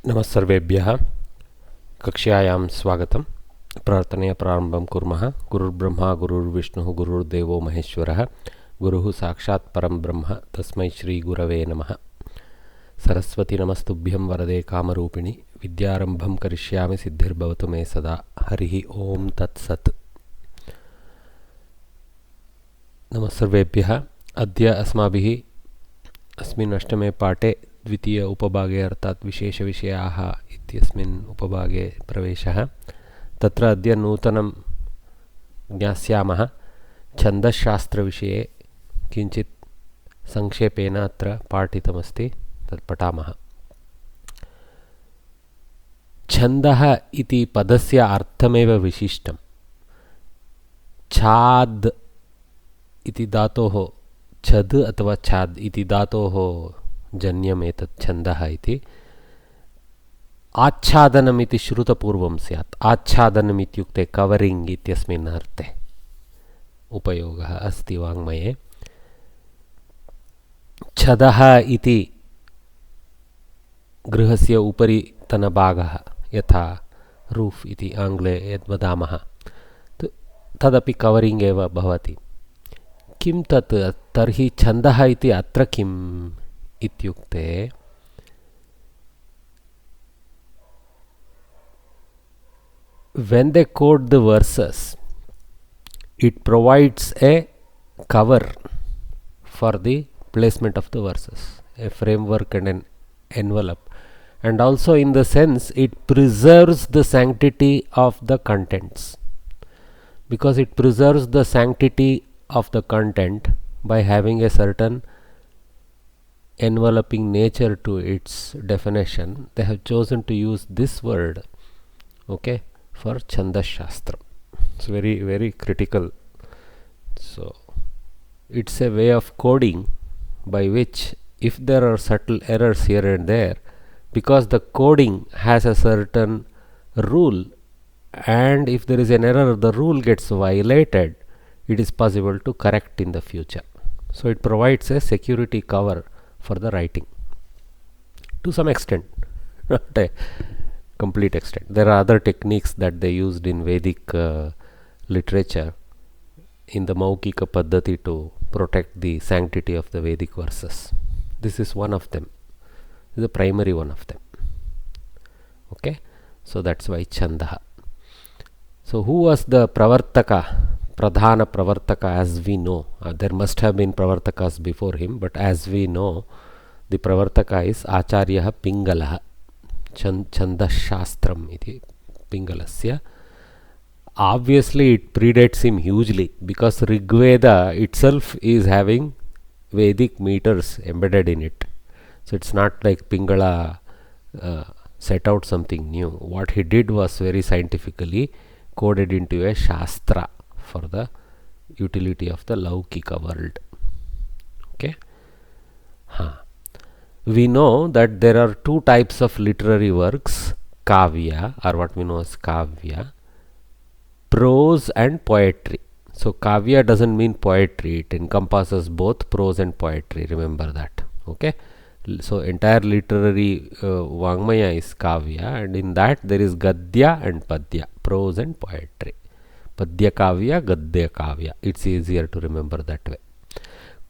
नमस्सर्वेभ्यः कक्ष्यायां स्वागतं। प्रार्थनया प्रारम्भं कुर्मः। गुरुर्ब्रह्मा गुरुर्विष्णुः गुरुर्देवो महेश्वरः गुरुः साक्षात् परं ब्रह्म तस्मै श्री गुरवे नमः। सरस्वती नमस्तुभ्यं वरदे कामरूपिणि विद्यारम्भं करिष्यामि सिद्धिर्भवतु मे सदा। हरिः ओं तत्सत्। नमस्सर्वेभ्यः। अद्य अस्माभिः अस्मिन् अष्टमे पाठे द्वितीय उपभागे अर्थात् विशेषविषयाः इत्यस्मिन् उपभागे प्रवेशः। तत्र अद्य नूतनं ज्ञास्यामः। छन्दश्शास्त्रविषये किञ्चित् संक्षेपेण अत्र पाठितमस्ति, तत् पठामः। छन्दः इति पदस्य अर्थमेव विशिष्टं। छाद् इति धातोः छद् अथवा छाद् इति धातोः जन्यम् एतत् छन्दः इति। आच्छादनम् इति श्रुतपूर्वं स्यात्। आच्छादनम् इत्युक्ते कवरिङ्ग् इत्यस्मिन् अर्थे उपयोगः अस्ति वाङ्मये। छदः इति गृहस्य उपरितनभागः, यथा रूफ् इति आङ्ग्ले यद् वदामः, तदपि कवरिङ्ग् एव भवति। किं तत् तर्हि छन्दः इति अत्र किम् इत्युक्ते, when they quote the verses, it provides a cover for the placement of the verses, a framework and an envelope, and also in the sense it preserves the sanctity of the contents, because it preserves the sanctity of the content by having a certain enveloping nature to its definition. They have chosen to use this word, okay, for Chandas Shastra. It's very, very critical. So it's a way of coding by which, if there are subtle errors here and there, because the coding has a certain rule, and if there is an error, the rule gets violated, it is possible to correct in the future. So it provides a security cover for the writing to some extent, not a complete extent. There are other techniques that they used in Vedic literature in the Maukika Paddhati to protect the sanctity of the Vedic verses. This is one of them, the primary one of them. Okay, so that's why Chandaha. So who was the Pravartaka? Pradhana Pravartaka, as we know. There must have been Pravartakas before him, but as we know, the Pravartaka is Acharya Pingalaha. Chandashastram iti Pingalasya. Obviously it predates him hugely, because Rigveda itself is having Vedic meters embedded in it. So it's not like Pingala set out something new. What he did was very scientifically coded into a Shastra for the utility of the Laukika world. Okay. We know that there are two types of literary works, Kavya, or what we know as Kavya, prose and poetry. So Kavya doesn't mean poetry, it encompasses both prose and poetry, remember that. Okay. So entire literary Vangmaya is Kavya, and in that there is Gadya and Padya, prose and poetry. Padya Kavya, Gadya Kavya. It's easier to remember that way.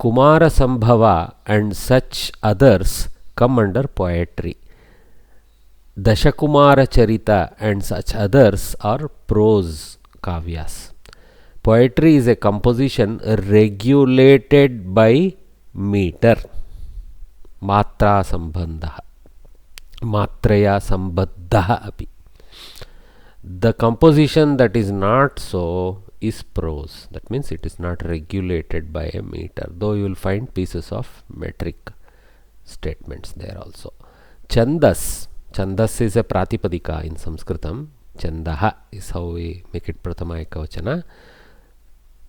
Kumara Sambhava and such others come under poetry. Dashakumara Charita and such others are prose kavyas. Poetry is a composition regulated by meter. Matra Sambandha. Matraya Sambadha api. The composition that is not so is prose. That means it is not regulated by a meter, though you will find pieces of metric statements there also. Chandas. Chandas is a pratipadika in Samskritam. Chandaha is how we make it Prathama Ekavachana.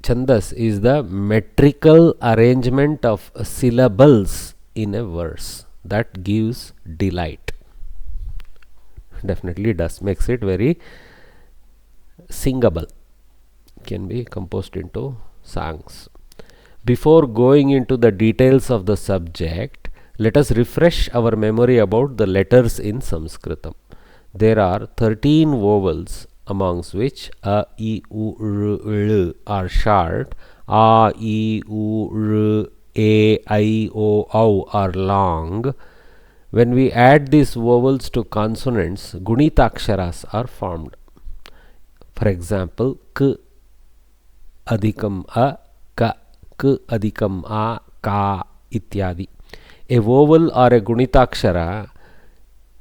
Chandas is the metrical arrangement of syllables in a verse that gives delight. Definitely does, makes it very singable, can be composed into songs. Before going into the details of the subject, Let us refresh our memory about the letters in Sanskritam. There are 13 vowels, amongst which a, I, U, R, L are short, a, I, U, R, a, I, O, Au are long. When we add these vowels to consonants, Gunitaksharas are formed. For example, K adhikam A, Ka, K adhikam A, Ka, ityadi. A vowel or a Gunitakshara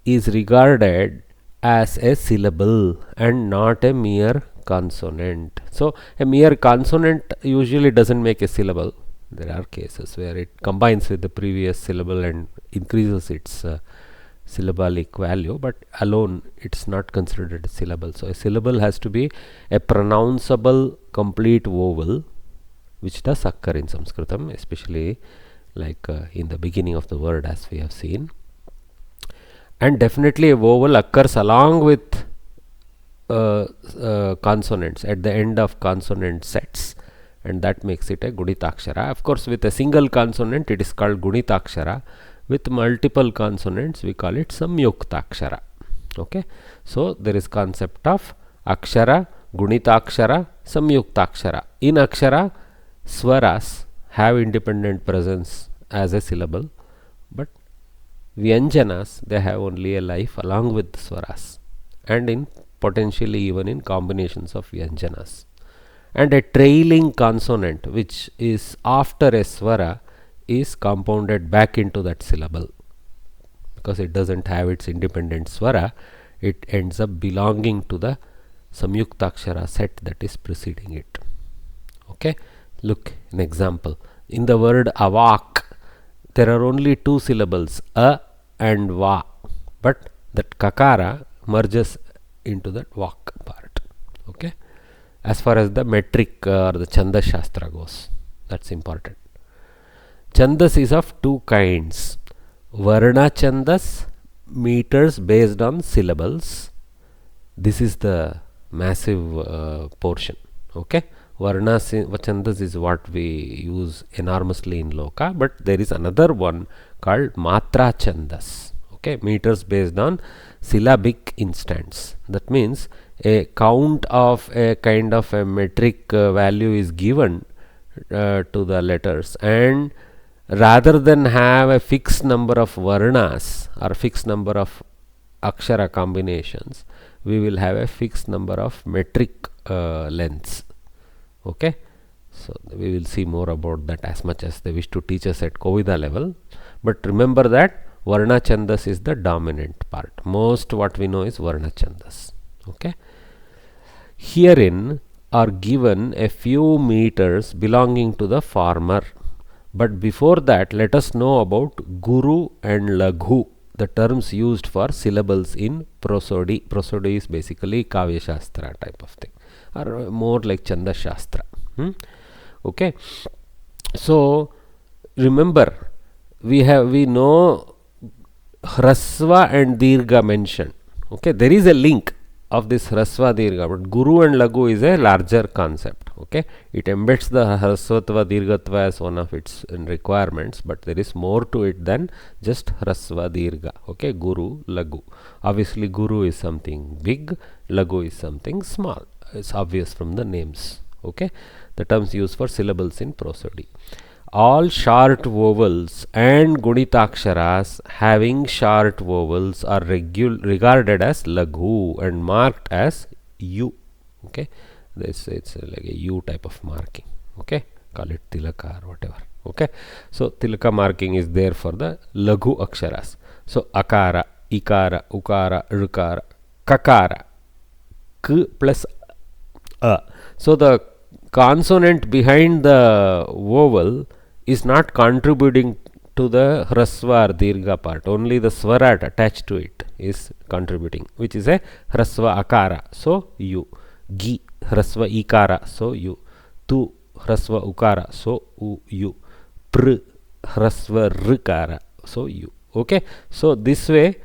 is regarded as a syllable and not a mere consonant. So, a mere consonant usually doesn't make a syllable. There are cases where it combines with the previous syllable and increases its syllabic value, but alone it's not considered a syllable. So, a syllable has to be a pronounceable complete vowel, which does occur in Sanskritam, especially like in the beginning of the word, as we have seen. And definitely a vowel occurs along with consonants at the end of consonant sets, and that makes it a Gunitakshara. Of course, with a single consonant it is called Gunitakshara. With multiple consonants we call it Samyuktakshara. Okay, so there is concept of Akshara, Gunitakshara, Samyuktakshara. In Akshara, swaras have independent presence as a syllable, but Vyanjanas, they have only a life along with swaras, and in potentially even in combinations of Vyanjanas. And a trailing consonant which is after a swara is compounded back into that syllable, because it doesn't have its independent swara. It ends up belonging to the Samyuktakshara set that is preceding it. Okay, look an example. In the word avak, there are only two syllables, a and va, but that kakara merges into that vak part. Okay, as far as the metric or the Chandas Shastra goes, that's important. Chandas is of two kinds: Varna Chandas, meters based on syllables. This is the massive portion. Okay, Varna Chandas is what we use enormously in Loka, but there is another one called Matra Chandas. Okay, meters based on syllabic instants. That means a count of a kind of a metric value is given to the letters, and rather than have a fixed number of varnas or fixed number of akshara combinations, we will have a fixed number of metric lengths. Okay, so we will see more about that as much as they wish to teach us at Kovida level. But remember that Varna Chandas is the dominant part. Most what we know is Varna Chandas. Okay, herein are given a few meters belonging to the former. But before that, let us know about Guru and Laghu, the terms used for syllables in prosody. Prosody is basically Kavya Shastra type of thing, or more like Chanda Shastra. Okay, so remember, we know Hrasva and Dirgha mentioned. Okay, there is a link of this Hrasva Dirgha, but Guru and Laghu is a larger concept. Okay, it embeds the Hrasvatva Dirghatva as one of its requirements, but there is more to it than just Hrasva Dirgha. Okay, Guru, Laghu. Obviously, Guru is something big, Laghu is something small. It's obvious from the names. Okay, the terms used for syllables in prosody. All short vowels and Gunitaksharas having short vowels are regarded as Laghu and marked as U. Okay, this it's like a U type of marking. Okay, call it tilaka or whatever. Okay, so tilaka marking is there for the Laghu aksharas. So akara, ikara, ukara, rukara, kakara, k plus a. So the consonant behind the vowel is not contributing to the Hrasva or Dirgha part. Only the Swarat attached to it is contributing, which is a Hrasva Akara. So U. Gi Hrasva Ikara. So U. Tu Hrasva Ukara. So U. Pr Hrasva Rikara. So U. Okay. So this way,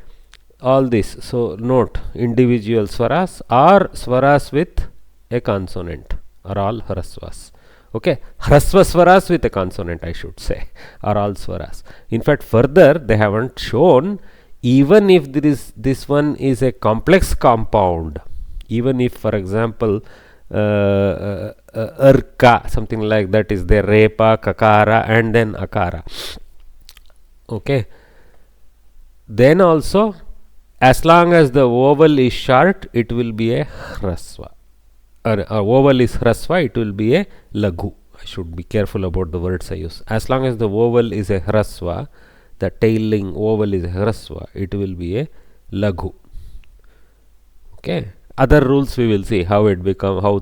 all this. So note, individual swaras or swaras with a consonant are all Hrasvas. Okay, hrasva swaras with a consonant, I should say, are all swaras. In fact, further they haven't shown, even if there is, this one is a complex compound, even if, for example, arka, something like that is there, repa, kakara and then akara. Okay, then also, as long as the vowel is short, it will be a hrasva. Or vowel is hrasva, it will be a laghu. I should be careful about the words I use. As long as the vowel is a hrasva, the tailing vowel is a hrasva, it will be a laghu. Okay. Other rules we will see how it become, how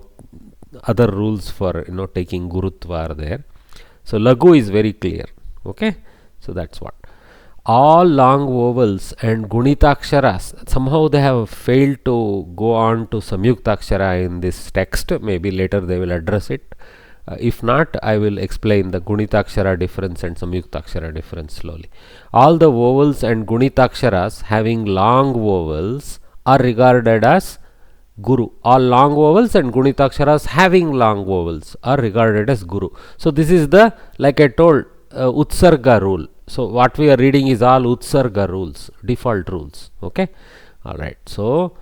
other rules for taking gurutva are there. So laghu is very clear. Okay. So that's what. All long vowels and gunitaksharas, somehow they have failed to go on to samyuktakshara in this text. Maybe later they will address it. If not, I will explain the gunitaksara difference and samyuktakshara difference slowly. All the vowels and gunitaksharas having long vowels are regarded as guru. All long vowels and gunitaksharas having long vowels are regarded as guru. So this is the, like I told, utsarga rule. So what we are reading is all utsarga rules, default rules. Okay. All right. So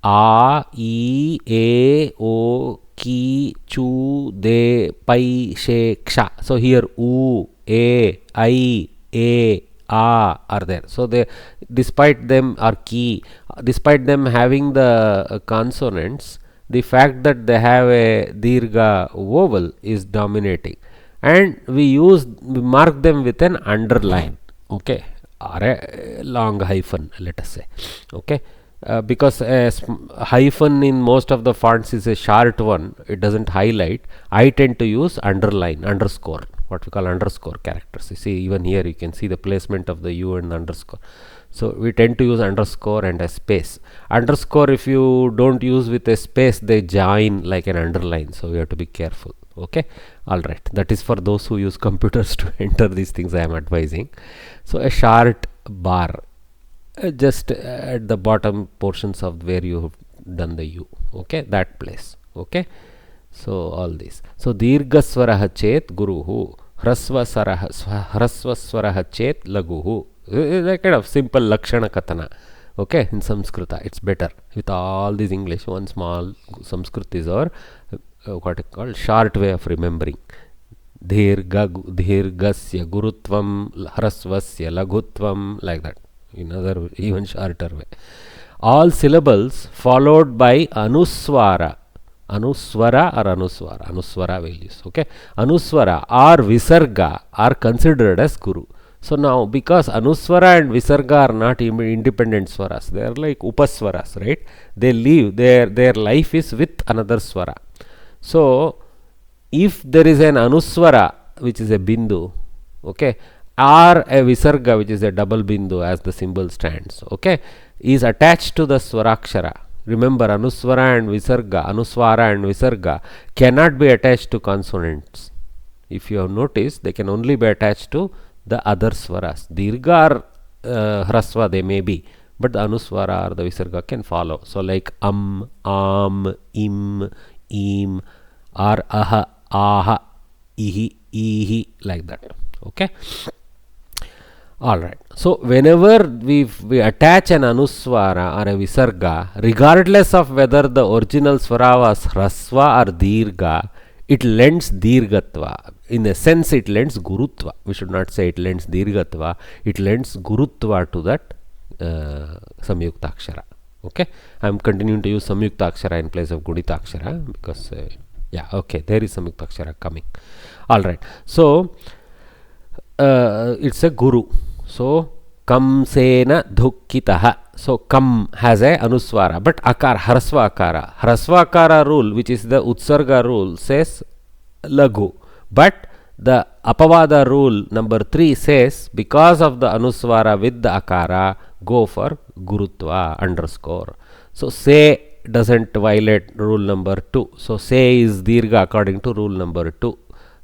a, e, a, o, ki, chu, de, pai, she, ksha. So here u, a, I, a, are there. So they, despite them are ki, despite them having the consonants, the fact that they have a dirgha vowel is dominating. And we mark them with an underline, okay, or a long hyphen, let us say, okay, because a hyphen in most of the fonts is a short one, it doesn't highlight. I tend to use underline, underscore, what we call underscore characters. You see, even here you can see the placement of the u and the underscore. So we tend to use underscore and a space. Underscore, if you don't use with a space, they join like an underline, so we have to be careful. Okay. All right, that is for those who use computers to enter these things I am advising. So a short bar, just at the bottom portions of where you have done the u, okay, that place. Okay. So all these. So dirgha swaraha chet guruhu, hrasva swaraha chet laguhu. That kind of simple lakshana katana. Okay, in Samskrita it's better. With all these English, one small Sanskrit is our what is called short way of remembering. Dhirgasya gurutvam, hrasvasya lagutvam, like that. In other even shorter way. All syllables followed by anuswara. Anuswara or anuswara. Anuswara will use. Okay. Anuswara or visarga are considered as guru. So now, because anuswara and visarga are not independent swaras, they are like upaswaras, right? They live, their life is with another swara. So if there is an anuswara, which is a bindu, okay, or a visarga, which is a double bindu as the symbol stands, okay, is attached to the swarakshara. Remember, anuswara and visarga cannot be attached to consonants. If you have noticed, they can only be attached to the other swaras. Dirgha or hrasva they may be, but the anuswara or the visarga can follow. So like am, im, or aha, ihi, like that. Okay. All right. So whenever we attach an anuswara or a visarga, regardless of whether the original swara was hrasva or dirgha, it lends dirgatva. In a sense, it lends gurutva. We should not say it lends dirgatva. It lends gurutva to that samyuktakshara. Okay. I am continuing to use samyuktakshara in place of gunitaakshara because yeah, okay, there is samyuktakshara coming. All right. So it's a guru. So kamsena dhukkitaha. So kam has a anuswara, but akara, hrasva akara. Hrasva akara rule, which is the utsarga rule, says laghu. But the apavada rule number 3 says, because of the anuswara with the akara, go for gurutva, underscore. So say doesn't violate rule number 2. So say is dirgha according to rule number 2.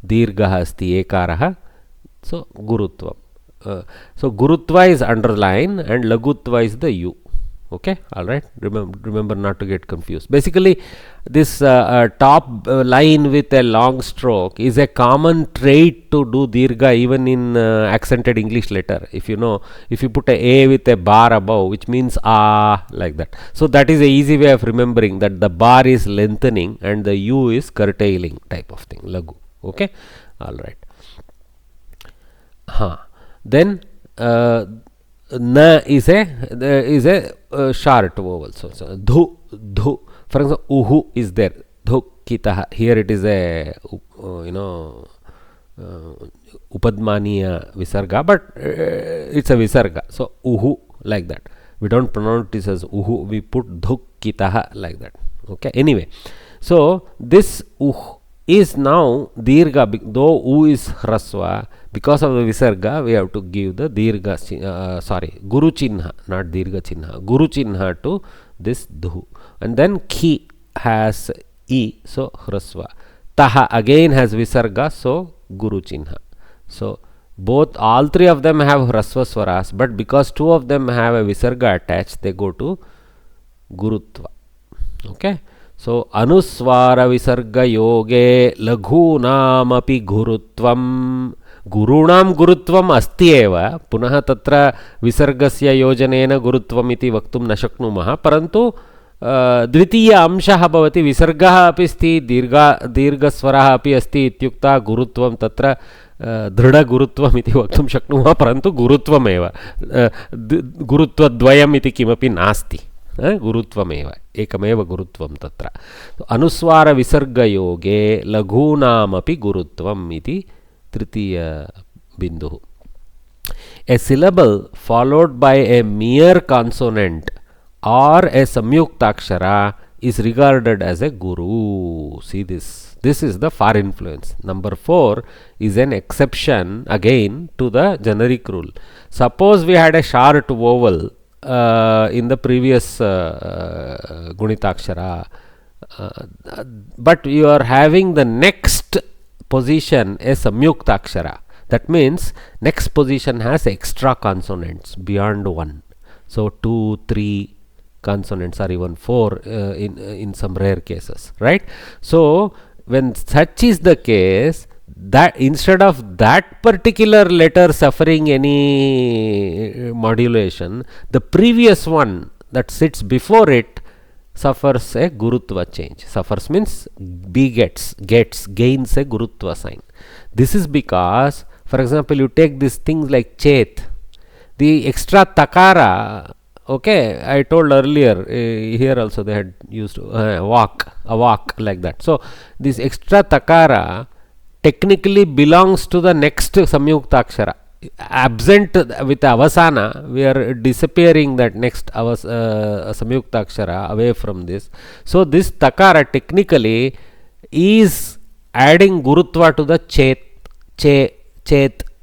Dirgha asti ekaraha. So gurutva. So gurutva is underline and lagutva is the u. Okay, all right. Remember not to get confused. Basically, this top line with a long stroke is a common trait to do dirgha even in accented English letter. If you know, if you put a with a bar above, which means like that. So that is a easy way of remembering that the bar is lengthening and the u is curtailing type of thing. Lagu. Okay, all right. Then na is a short vowel. So dhu, dhu. For example, uhu is there. Dhu kitah. Here it is a upadmaniya visarga, but it's a visarga. So uhu, like that. We don't pronounce this as uhu. We put dhuk kitah, like that. Okay. Anyway, so this is now dirgha, though u is hraswa. Because of the visarga, we have to give the dirgha, guru chinha, not dirgha chinha, guru chinha to this dhu. And then ki has e, so hraswa. Taha again has visarga, so guru chinha. So all three of them have hraswa swaras, but because two of them have a visarga attached, they go to gurutva. Okay. So anuswara visarga yoge laghunam api gurutvam. गुरूणां गुरुत्वम् अस्ति एव, पुनः तत्र विसर्गस्य योजनेन गुरुत्वम् इति वक्तुं न शक्नुमः, परन्तु द्वितीय अंशः भवति विसर्गः अपि अस्ति, दीर्घस्वरः अपि अस्ति इत्युक्ता गुरुत्वं तत्र दृढगुरुत्वम् इति वक्तुं शक्नुमः, परन्तु गुरुत्वमेव, गुरुत्वद्वयम् इति किमपि नास्ति, गुरुत्वमेव, एकमेव गुरुत्वं तत्र. अनुस्वारविसर्गयोगे लघूनामपि गुरुत्वम् इति तृतीय बिंदु. A syllable followed by a mere consonant or a samyuktakshara is regarded as a guru. See this. This is the far influence. Number 4 is an exception again to the generic rule. Suppose we had a short vowel in the previous gunitakshara, but you are having the next position a samyuktakshara. That means next position has extra consonants beyond 1. So 2, 3 consonants, or even 4 in some rare cases, right? So when such is the case, that instead of that particular letter suffering any modulation, the previous one that sits before it suffers a gurutva change. Suffers means gains a gurutva sign. This is because, for example, you take these things like chet, the extra takara. Okay, I told earlier, here also they had used a walk like that. So this extra takara technically belongs to the next samyuktakshara. Absent with avasana, we are disappearing that next samyuktakshara away from this. So this takara technically is adding gurutva to the chet.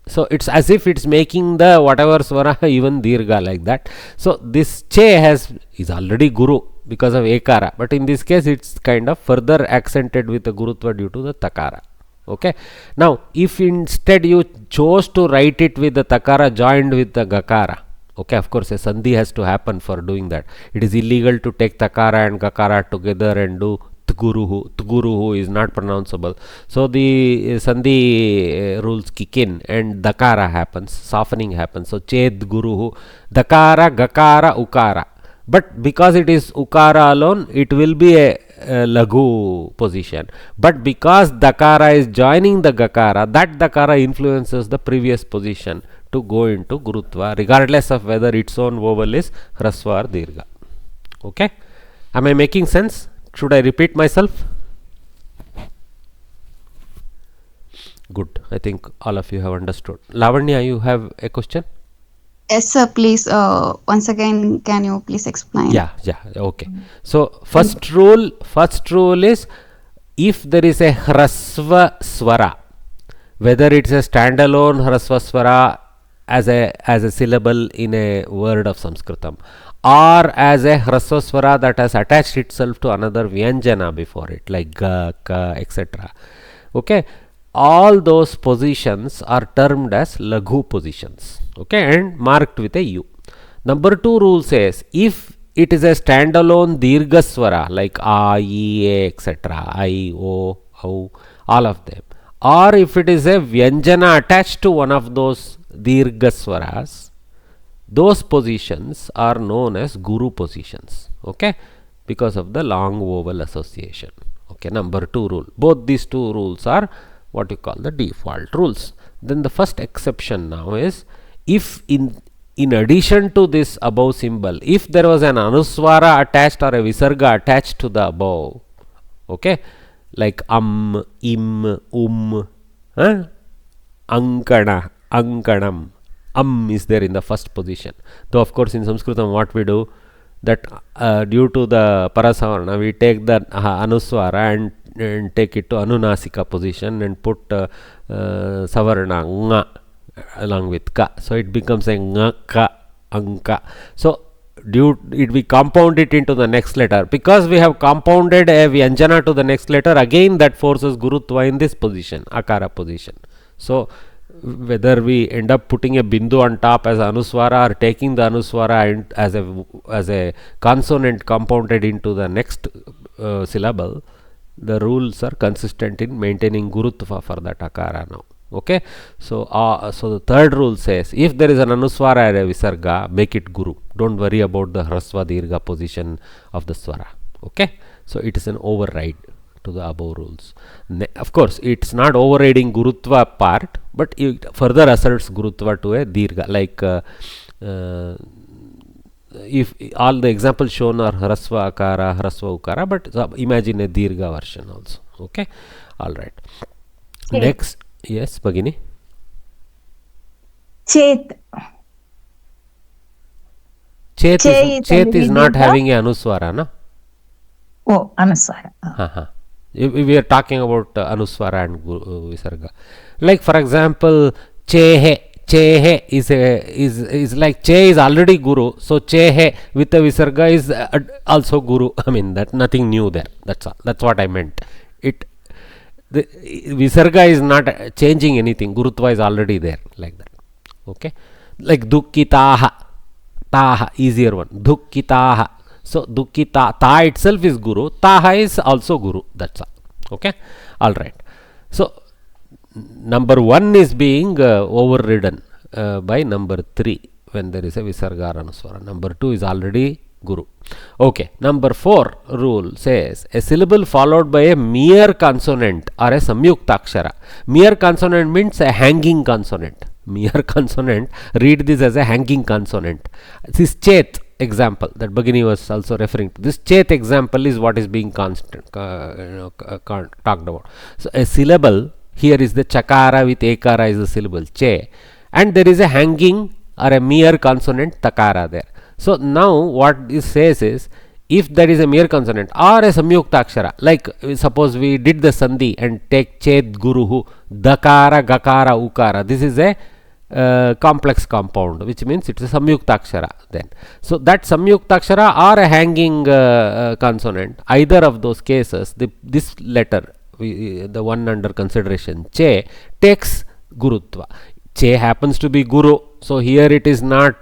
So it's as if it's making the whatever swara even dirgha, like that. So this is already guru because of ekara, but in this case it's kind of further accented with the gurutva due to the takara. Okay. Now, if instead you chose to write it with the takara joined with the gakara, okay, of course a sandhi has to happen for doing that. It is illegal to take takara and gakara together and do tguruhu. Tguruhu is not pronounceable. So the sandhi rules kick in and dakara happens, softening happens. So ched guruhu, dakara, gakara, ukara. But because it is ukara alone, it will be a laghu position. But because dakara is joining the gakara, that dakara influences the previous position to go into gurutva, regardless of whether its own vowel is hrasva or dirgha. Okay? Am I making sense? Should I repeat myself? Good. I think all of you have understood. Lavanya, you have a question? Yes, sir. Please, once again, can you please explain? Yeah. Okay. So first rule is, if there is a hrasva swara, whether it's a standalone hrasva swara as a syllable in a word of Sanskritam, or as a hrasva swara that has attached itself to another vyanjana before it, like ga, ka, etc. Okay. All those positions are termed as laghu positions, okay, and marked with a u. Number 2 rule says, if it is a standalone dirgha swara like a, e, a, etc. I, o, au, all of them. Or if it is a vyanjana attached to one of those dirgha swaras, those positions are known as guru positions, okay, because of the long vowel association. Okay, number 2 rule. Both these 2 rules are what you call the default rules. Then the first exception now is, if in addition to this above symbol, if there was an anuswara attached or a visarga attached to the above, okay, like im, ankana, ankanam, is there in the first position. Though of course in Sanskritam what we do, that due to the parasavarna we take the anuswara and take it to anunasika position and put savarna nga along with ka, so it becomes a nga ka anka. So we compound it into the next letter. Because we have compounded a vyanjana to the next letter, again that forces gurutva in this position, akara position. So whether we end up putting a bindu on top as anuswara or taking the anuswara as a consonant compounded into the next syllable, the rules are consistent in maintaining gurutva for that akara now. Okay, so the third rule says, if there is an anuswara or a visarga, make it guru. Don't worry about the hrasva dirgha position of the swara. Okay, so it is an override to the above rules. Of course, it's not overriding gurutva part, but it further asserts gurutva to a dirgha. Like if all the examples shown are hrasva akara, hrasva ukara, but imagine a dirgha version also. Okay, all right. Okay. Next, yes, Bhagini. Chet. Chet is not having a anuswara, no? Oh, anuswara. We are talking about anuswara and visarga. Like for example, chehe is like che is already guru, so chehe with a visarga is also guru. I mean, that nothing new there. That's what I meant. The visarga is not changing anything. Gurutva is already there, like that. Okay, like dukkitaha, taha, easier one. Dukkitaha. So dukkita, ta itself is guru. Taha is also guru. That's all. Okay, all right. So number 1 is being overridden by number 3 when there is a visarga or anuswara. Number 2 is already guru. Okay, number 4 rule says, a syllable followed by a mere consonant or a samyuktakshara. Mere consonant means a hanging consonant. Mere consonant, read this as a hanging consonant. This chet example that Bhagini was also referring to, this chet example is what is being talked about. So a syllable here is the chakara with ekara is the syllable che, and there is a hanging or a mere consonant takara there. So now what this says is, if there is a mere consonant or a samyuktakshara, like suppose we did the sandhi and take chet guruhu, dakara, gakara, ukara, this is a complex compound, which means it is a samyuktakshara then. So that samyuktakshara or a hanging consonant, either of those cases, this letter, the one under consideration, che, takes gurutva. Che happens to be guru, so here it is not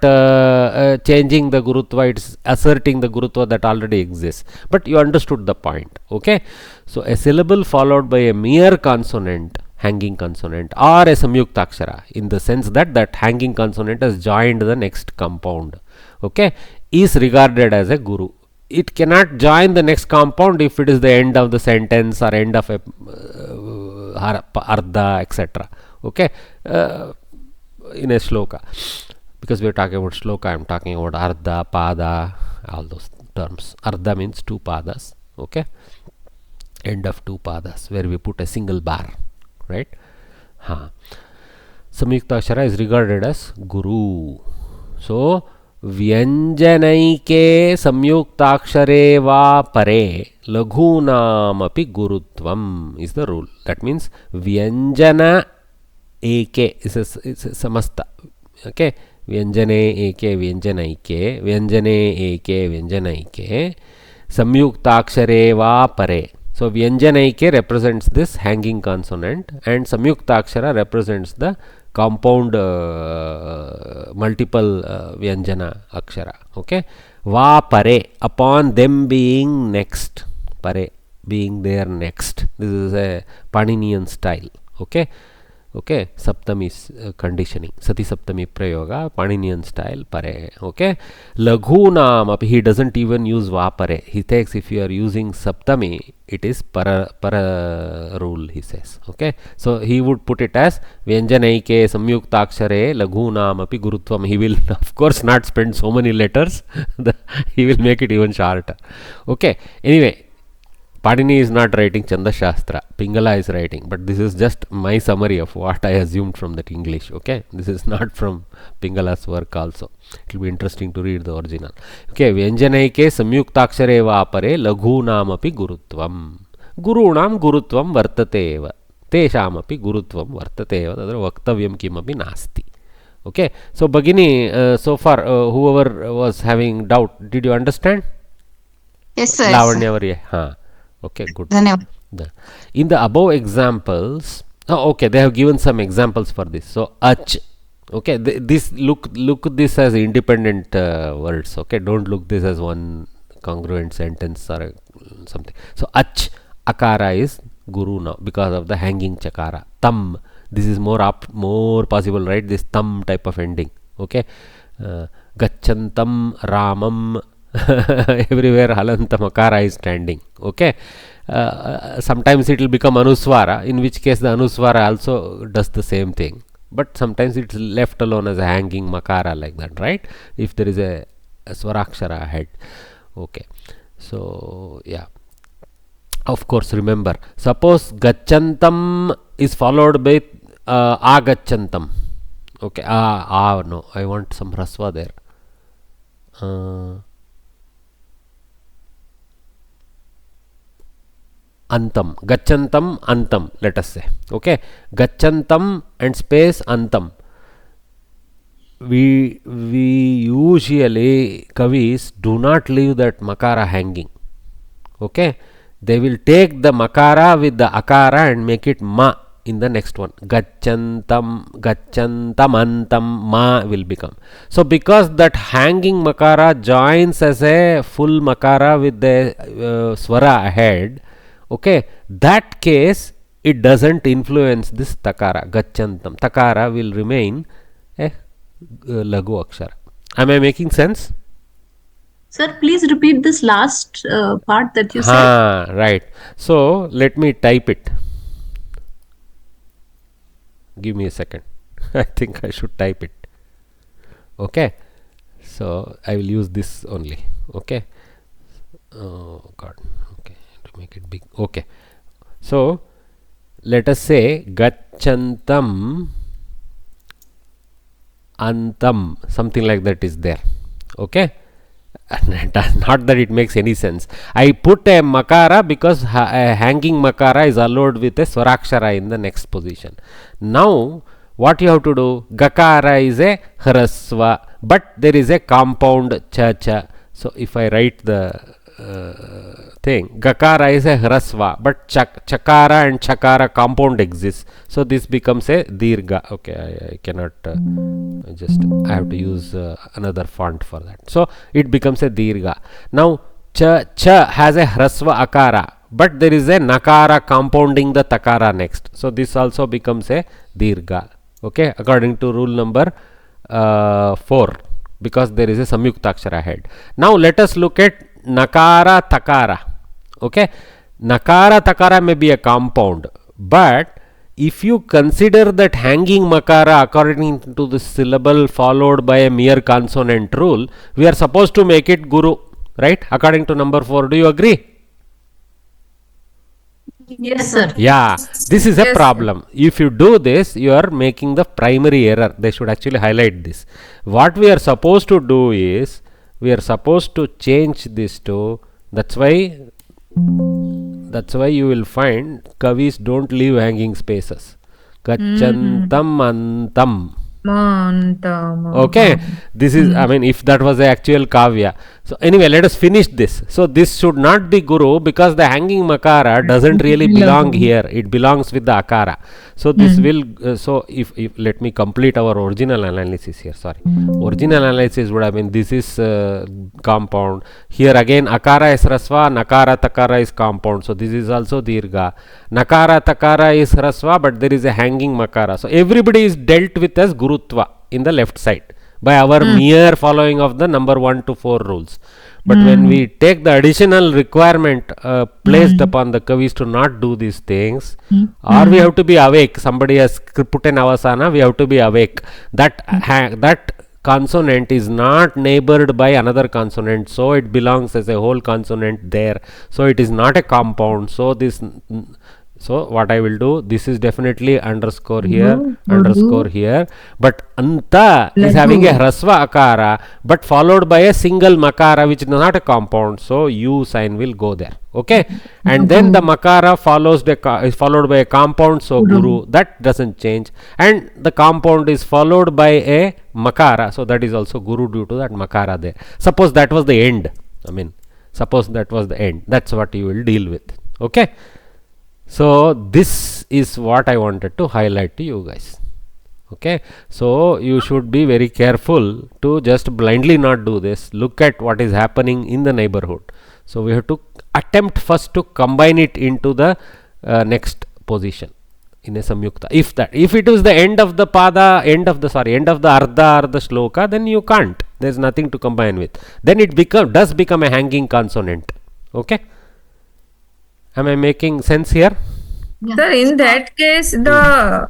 changing the gurutva, it's asserting the gurutva that already exists. But you understood the point. Okay, so a syllable followed by a mere consonant, hanging consonant, or a samyuktakshara, in the sense that hanging consonant has joined the next compound, okay, is regarded as a guru. It cannot join the next compound if it is the end of the sentence or end of a ardha, etc. Okay, in a shloka, because we are talking about shloka, I am talking about ardha, pada, all those terms. Ardha means 2 padas, okay, end of 2 padas where we put a single bar, right? Samyuktakshara is regarded as guru. So vyanjanaike samyuktakshare va pare laghunam api gurutvam is the rule. That means vyanjana eke is a samasta. Okay, vyanjane eke vyanjanaike, vyanjane eke vyanjanaike, samyuktakshare va pare. So vyanjanaike represents this hanging consonant and samyuktakshara represents the compound multiple vyanjana akshara. Okay, va pare, upon them being next, pare being there next. This is a Paninian style. Okay, okay, saptami conditioning, sati saptami prayoga, Paninian style, pare. Okay, laghunam api, he doesn't even use va pare. He takes, if you are using saptami, it is para rule, he says. Okay, so he would put it as vyanjanaike samyuktakshare laghunam api gurutvam. He will of course not spend so many letters. He will make it even shorter. Okay, anyway, Panini is not writing Chanda Shastra, Pingala is writing, but this is just my summary of what I assumed from that English. Okay, this is not from Pingala's work also. It will be interesting to read the original. Okay, Vyanjanaike samyuktakshare vapare laghunam api gurutvam. Gurunam gurutvam vartate eva. Tesham api gurutvam vartate eva. Tadra vaktavyam kimapi nasti. Okay, so Bhagini, so far whoever was having doubt, did you understand? Yes, sir. Lavanya Varya. Huh. Okay, good. In the above examples, okay, they have given some examples for this. So ach, okay, this look this as independent words. Okay, don't look this as one congruent sentence or something. So ach, akara is guru now because of the hanging chakara. Tam, this is more possible, right? This tam type of ending. Okay, gachantam ramam. Everywhere halantam akara is standing. Okay, sometimes it will become anuswara, in which case the anuswara also does the same thing, but sometimes it's left alone as a hanging makara, like that, right? If there is a swarakshara ahead. Okay, so yeah, of course, remember, suppose gachantam is followed by agachantam. Okay, no, I want some rasva there. Antam, gachantam, antam, let us say. Okay, gachantam and space antam. We usually, kavis do not leave that makara hanging. Okay, they will take the makara with the akara and make it ma in the next one. Gachantam, antam, ma will become. So because that hanging makara joins as a full makara with the swara ahead, okay, that case it doesn't influence this takara, gachantam. Takara will remain a laghu akshara. Am I making sense? Sir, please repeat this last part that you said. Right. So let me type it. Give me a second. I think I should type it. Okay. So I will use this only. Okay. Oh God. Okay. To make it big. Okay. So let us say gachantam antam, something like that is there. Okay. Not that it makes any sense. I put a makara because a hanging makara is allowed with a swarakshara in the next position. Now what you have to do, gakara is a hrasva, but there is a compound cha. So if I write the thing, gakara is a hrasva, but chakara and chakara compound exists, so this becomes a dirgha. Okay, I cannot I have to use another font for that. So it becomes a dirgha. Now cha has a hrasva akara, but there is a nakara compounding the takara next, so this also becomes a dirgha. Okay, according to rule number 4, because there is a samyuktakshara ahead. Now let us look at nakara takara. Okay, nakara takara may be a compound, but if you consider that hanging makara according to the syllable followed by a mere consonant rule, we are supposed to make it guru, right? According to number 4. Do you agree? Yes, sir. Yeah, this is a problem. If you do this, you are making the primary error. They should actually highlight this. What we are supposed to do is, we are supposed to change this to, that's why you will find kavis don't leave hanging spaces. Gachantam antam. Okay, this is, I mean, if that was the actual kavya, So anyway, let us finish this. So this should not be Guru because the hanging makara doesn't really belong here. It belongs with the akara. So this will, so if let me complete our original analysis here. Sorry. Original analysis would have been this is compound. Here again akara is rasva, nakara takara is compound. So this is also dirgha. Nakara takara is rasva, but there is a hanging makara. So everybody is dealt with as gurutva in the left side by our mere following of the number 1 to 4 rules. But when we take the additional requirement placed upon the kavis to not do these things, or we have to be awake, somebody has put an avasana, we have to be awake. That consonant is not neighbored by another consonant, so it belongs as a whole consonant there. So it is not a compound. So this. So what I will do, this is definitely underscore here, underscore here, but anta is having a hrasva akara, but followed by a single makara which is not a compound, so u sign will go there, okay? And then the makara is followed by a compound, so guru, that doesn't change, and the compound is followed by a makara, so that is also guru due to that makara there. Suppose that was the end, suppose that was the end, that's what you will deal with, okay? So this is what I wanted to highlight to you guys, okay? So you should be very careful to just blindly not do this. Look at what is happening in the neighborhood. So we have to attempt first to combine it into the next position in a samyukta. If it is the end of the pada, end of the ardha or the shloka, then you can't. There is nothing to combine with. Then it does become a hanging consonant, okay? Am I making sense here? Yeah. Sir, in that case, the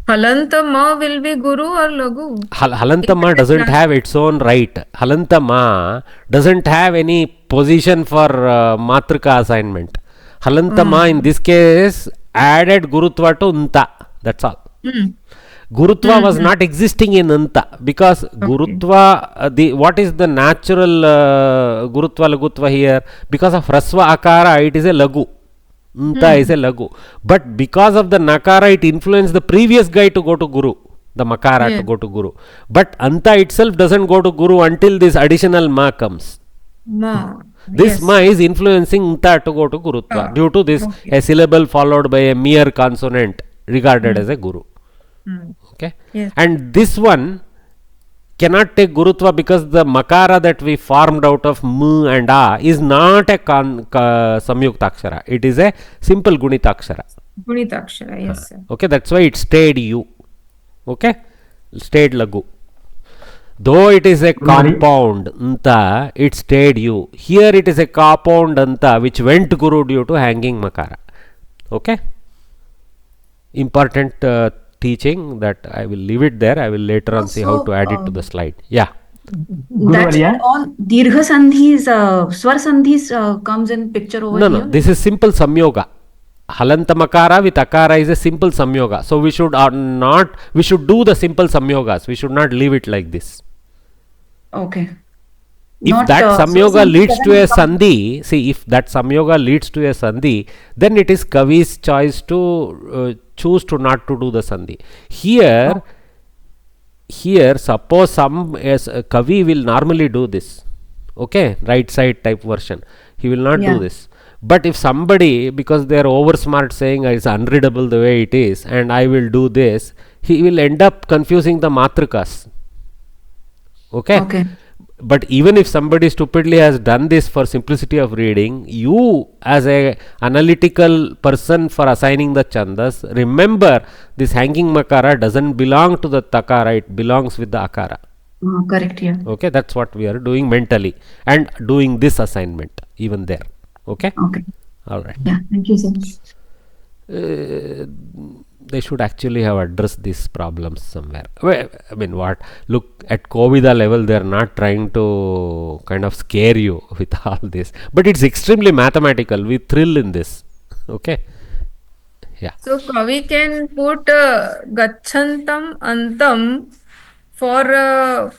halanta ma will be guru or lagu? Halanta ma doesn't have its own right. Halanta ma doesn't have any position for matrika assignment. Halanta ma in this case added gurutva to nta. That's all. Gurutva was not existing in anta because gurutva, what is the natural gurutva lagutva here? Because of rasva akara, it is a lagu. Nta is a lagu, but because of the nakara it influenced the previous guy to go to guru, the makara to go to guru, but anta itself doesn't go to guru until this additional ma comes. This ma is influencing nta to go to gurutva due to this a syllable followed by a mere consonant regarded as a guru, okay? And this one cannot take gurutva because the makara that we formed out of m and a is not a samyuktakshara. It is a simple gunitaakshara. Gunitaakshara, yes, sir. Okay, that's why it stayed u. Okay, stayed lagu. Though it is a compound anta, it stayed u. Here it is a compound anta which went guru due to hanging makara. Okay, important teaching that I will leave it there. I will later on see how to add it to the slide. Yeah. That's all dirgha sandhis, swar sandhis comes in picture over here. No, this is simple samyoga. Halanta makara with akara is a simple samyoga. So we should we should do the simple samyogas. We should not leave it like this. Okay. If that samyoga leads to a sandhi, see, if that samyoga leads to a sandhi, then it is kavi's choice to choose to not to do the sandhi. Here, suppose some kavi will normally do this, okay, right side type version. He will not do this. But if somebody, because they are over smart, saying it's unreadable the way it is, and I will do this, he will end up confusing the matrikas. Okay. But even if somebody stupidly has done this for simplicity of reading, you as a analytical person for assigning the chandas, remember this hanging makara doesn't belong to the takara, it belongs with the akara. Correct, yeah. Okay, that's what we are doing mentally and doing this assignment even there. Okay? Okay. All right. Yeah, thank you, sir. They should actually have addressed these problems somewhere. Well, I mean, look at Kovida level, they are not trying to kind of scare you with all this, but it's extremely mathematical. We thrill in this. Okay. Yeah. So Kavi can put gachantam antam for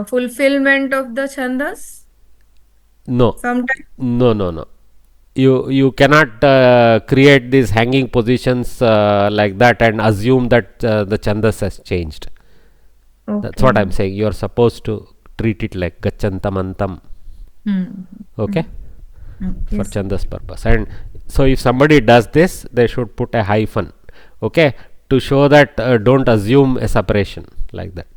fulfillment of the chandas? No. Sometimes? No. You cannot create these hanging positions like that and assume that the chandas has changed. Okay. That's what I'm saying. You are supposed to treat it like gachantam antam. Okay, for Yes. chandas purpose. And so if somebody does this, they should put a hyphen, okay, to show that don't assume a separation like that.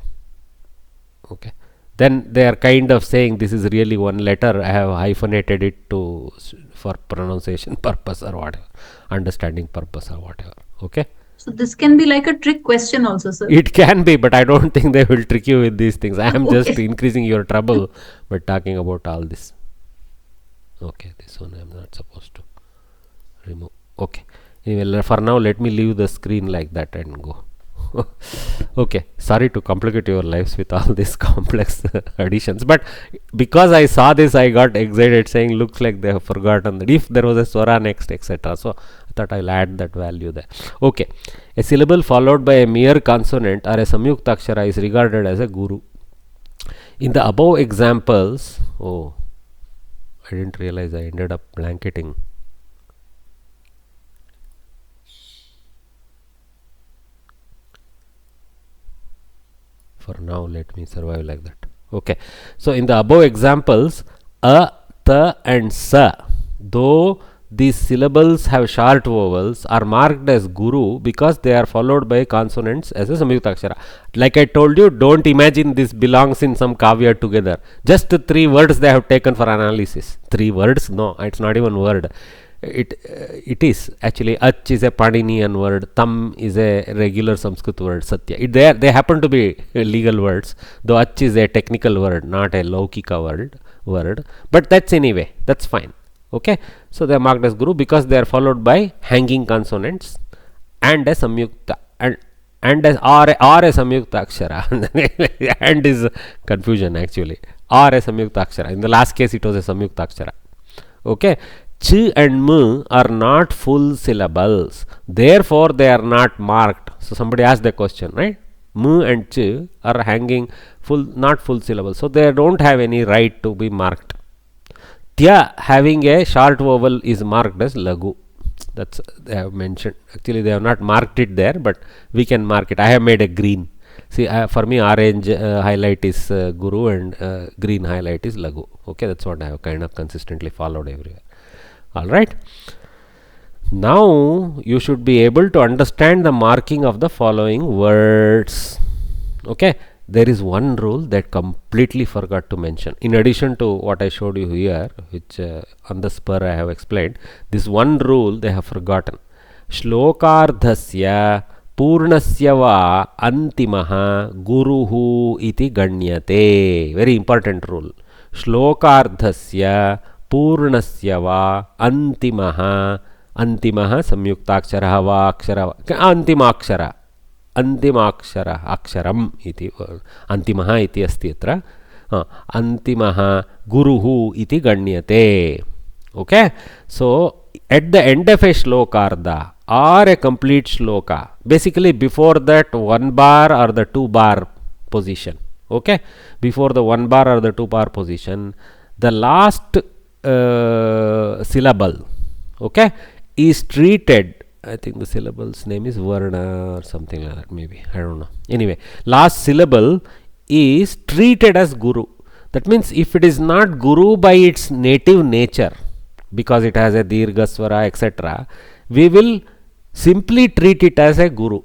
Okay, then they are kind of saying this is really one letter, I have hyphenated it to for pronunciation purpose or whatever, understanding purpose or whatever. Okay, So this can be like a trick question also, sir. it can be, but I don't think they will trick you with these things. I am just Okay. increasing your trouble by talking about all this. Okay, this one I am not supposed to remove. Okay, anyway, for now let me leave the screen like that and go. Okay, sorry to complicate your lives with all these complex additions, but because I saw this I got excited, saying looks like they have forgotten that if there was a swara next, etc. So I thought I'll add that value there. Okay, a syllable followed by a mere consonant or a samyukta akshara is regarded as a guru. In the above examples, oh, I didn't realize I ended up blanketing. For now let me survive like that. Okay, so in the above examples, a, ta and sa, though these syllables have short vowels, are marked as guru because they are followed by consonants as a samyukta akshara. Like I told you, don't imagine this belongs in some kavya together. Just 3 words they have taken for analysis. 3 words? No, it's not even word. It is actually ach is a Paninian word, tam is a regular Sanskrit word, satya. They happen to be legal words, though ach is a technical word, not a laukika word. But that's anyway, that's fine. Okay, so they are marked as guru because they are followed by hanging consonants and a samyukta and as or a samyukta akshara. And is confusion actually, or a samyukta akshara. In the last case it was a samyukta akshara. Okay, ch and m are not full syllables, therefore they are not marked. So somebody asked the question, right? M and ch are hanging not full syllables, so they don't have any right to be marked. Tya having a short vowel is marked as lagu. That's they have mentioned. Actually they have not marked it there, but we can mark it. I have made a green. See, for me orange highlight is guru and green highlight is lagu. Okay, that's what I have kind of consistently followed everywhere. Alright, now you should be able to understand the marking of the following words. Okay, there is one rule that completely forgot to mention. In addition to what I showed you here, which on the spur I have explained, this one rule they have forgotten. Shlokardhasya purnasya va antimaha guruhu iti ganyate. Very important rule. Shlokardhasya purnasya va antimaha, antimaha samyuktakshara va akshara, antimakshara, antimakshara aksharam iti antimaha iti asti atra, antimaha guruhu iti ganyate. Okay, so at the end of a shlokarda or a complete shloka, basically before that 1 bar or the 2 bar position, okay, before the 1 bar or the 2 bar position, the last syllable, okay, is treated, I think the syllable's name is varna or something like that, maybe, I don't know. Anyway, last syllable is treated as guru. That means if it is not guru by its native nature, because it has a dirgha swara, etc., we will simply treat it as a guru.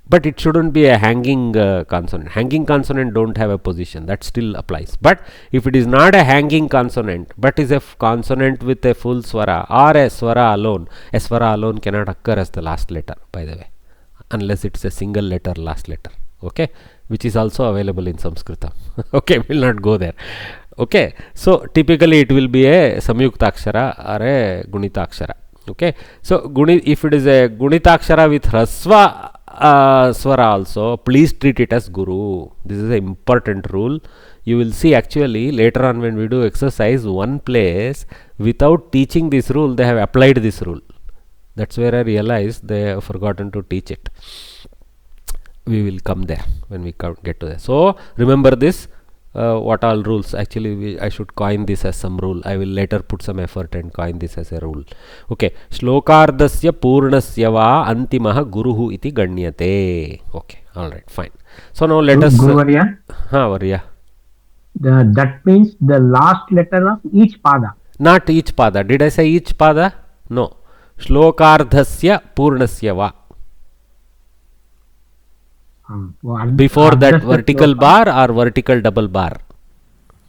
But it shouldn't be a hanging consonant. Hanging consonant don't have a position. That still applies. But if it is not a hanging consonant, but is a consonant with a full swara or a swara alone cannot occur as the last letter, by the way, unless it's a single letter last letter. Okay, which is also available in Samskrita. Okay, we'll not go there. Okay, so typically it will be a samyukta akshara or a gunita akshara. Okay, so if it is a gunita akshara with hrasva swara also, please treat it as guru. This is an important rule. You will see actually later on when we do exercise, one place without teaching this rule they have applied this rule. That's where I realized they have forgotten to teach it. We will come there when we get to there. So remember this, what all rules. Actually I should coin this as some rule. I will later put some effort and coin this as a rule. Okay, shlokardasya purnasya va antimaha guruhu iti ganyate. Okay, alright, fine. So now let us Guruvarya, Varya. That means the last letter of each pada. Not each pada. Did I say each pada? No. Shlokardhasya purnasya va. Before that vertical bar or vertical double bar.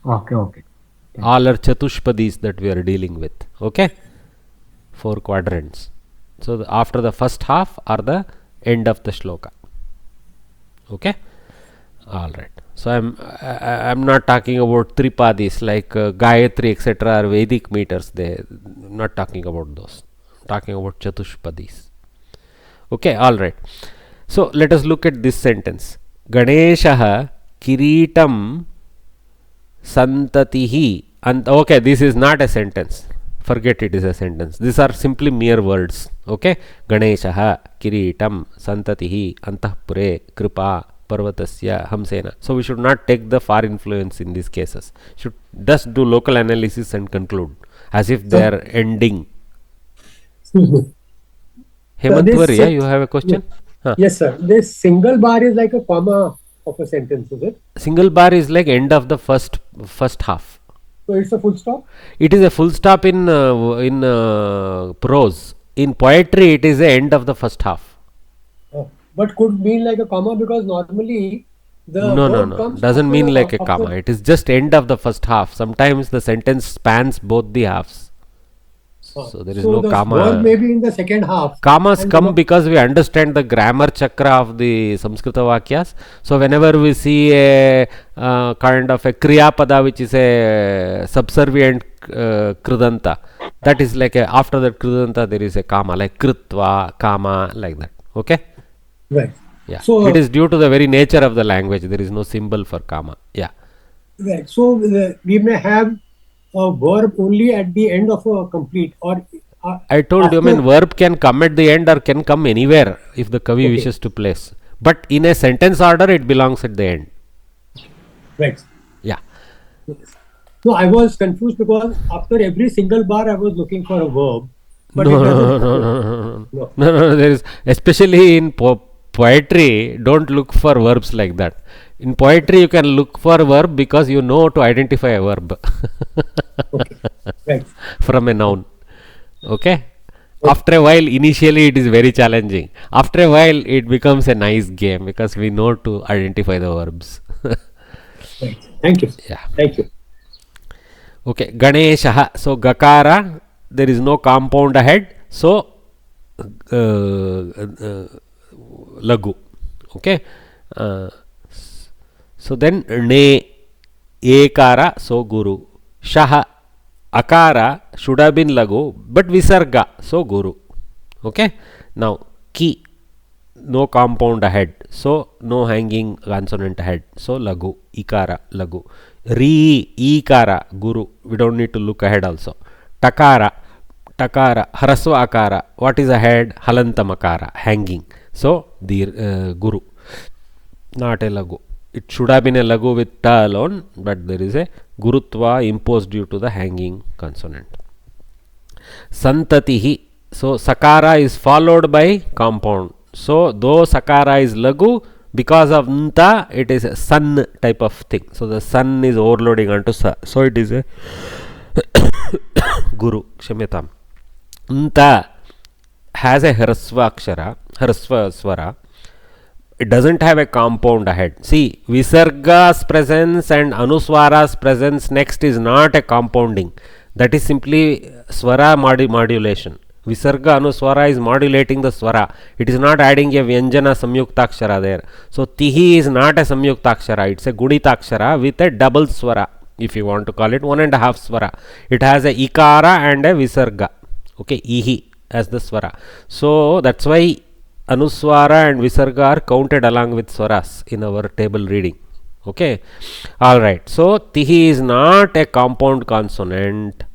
Okay. All are chatushpadis that we are dealing with. Okay. 4 quadrants. So after the first half or the end of the shloka. Okay. All right. So I'm not talking about tripadis like Gayatri etc. or Vedic meters. I'm not talking about those. I'm talking about chatushpadis. Okay. All right. So let us look at this sentence. Ganeshah kiritam santatihi. And okay, this is not a sentence. Forget it is a sentence. These are simply mere words. Okay. Ganeshah kiritam santatihi antahpure kripa parvatasya hamsena. So we should not take the far influence in these cases. Should just do local analysis and conclude as if they are ending. Hemantwarya, you have a question? Yes, sir. This single bar is like a comma of a sentence, is it? Single bar is like end of the first half. So it's a full stop? It is a full stop in prose. In poetry, it is the end of the first half. But could mean like a comma because normally the no. Doesn't mean like a comma. It is just end of the first half. Sometimes the sentence spans both the halves. So there is no comma. Verb maybe in the second half. Commas come because we understand the grammar chakra of the Samskrita Vakyas. So whenever we see a kind of a Kriya Pada which is a subservient Kridanta, that is like after that Kridanta there is a comma like Kritva, Kama, like that. Okay? Right. Yeah. So it is due to the very nature of the language. There is no symbol for comma. Yeah. Right. So we may have a verb only at the end of a complete or I told you, verb can come at the end or can come anywhere if the Kavi wishes to place. But in a sentence order, it belongs at the end. Right. Yeah. No, I was confused because after every single bar, I was looking for a verb. But No. There is, especially in poetry, don't look for verbs like that. In poetry, you can look for a verb because you know to identify a verb right. from a noun. Okay. After a while, initially it is very challenging. After a while, it becomes a nice game because we know to identify the verbs. Right. Thank you. Yeah. Thank you. Okay. Ganeshah. So Gakara, there is no compound ahead. So Lagu. Okay. So then Ne Ekara, so Guru. Shaha Akara should have been Lagu, but Visarga, so Guru. Okay. Now Ki, no compound ahead, so no hanging consonant ahead, so Lagu. Ikara, Lagu. Ri, Ikara, Guru. We don't need to look ahead also. Takara, Takara, Harasva Akara. What is ahead? Halantamakara, hanging. So the Guru, not a Lagu. It should have been a Lagu with Ta alone, but there is a Gurutva imposed due to the hanging consonant. Santatihi. So Sakara is followed by compound. So though Sakara is Lagu, because of Nta, it is a sun type of thing. So the sun is overloading onto Sa. So it is a Guru. Kshamyatam. Nta has a Harasva Akshara, Harasva Swara. It doesn't have a compound ahead. See, Visarga's presence and Anuswara's presence next is not a compounding. That is simply Swara modulation. Visarga Anuswara is modulating the Swara. It is not adding a Vyanjana Samyuktakshara there. So Tihi is not a Samyuktakshara. It's a Gunitakshara with a double Swara. If you want to call it 1.5 Swara. It has a Ikara and a Visarga. Okay, Ihi as the Swara. So that's why Anuswara and Visarga are counted along with Swaras in our table reading. Okay. Alright. So Tihi is not a compounded consonant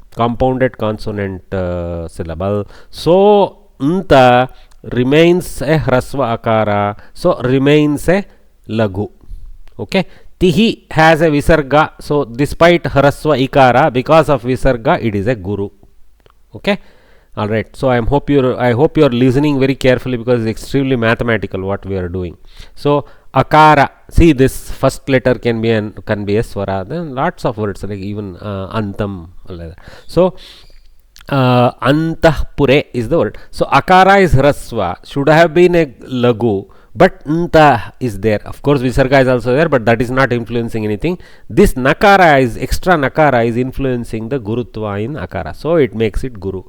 syllable. So Nta remains a Hrasva Akara. So remains a Lagu. Okay. Tihi has a Visarga. So despite Hrasva Ikara, because of Visarga, it is a Guru. Okay. All right. So I hope you are listening very carefully because it's extremely mathematical what we are doing. So akara. See, this first letter can be a swara. Then lots of words like even antam. So antahpure is the word. So akara is hrasva, should have been a lagu, but nta is there. Of course visarga is also there, but that is not influencing anything. This nakara is extra nakara is influencing the gurutva in akara, so it makes it guru.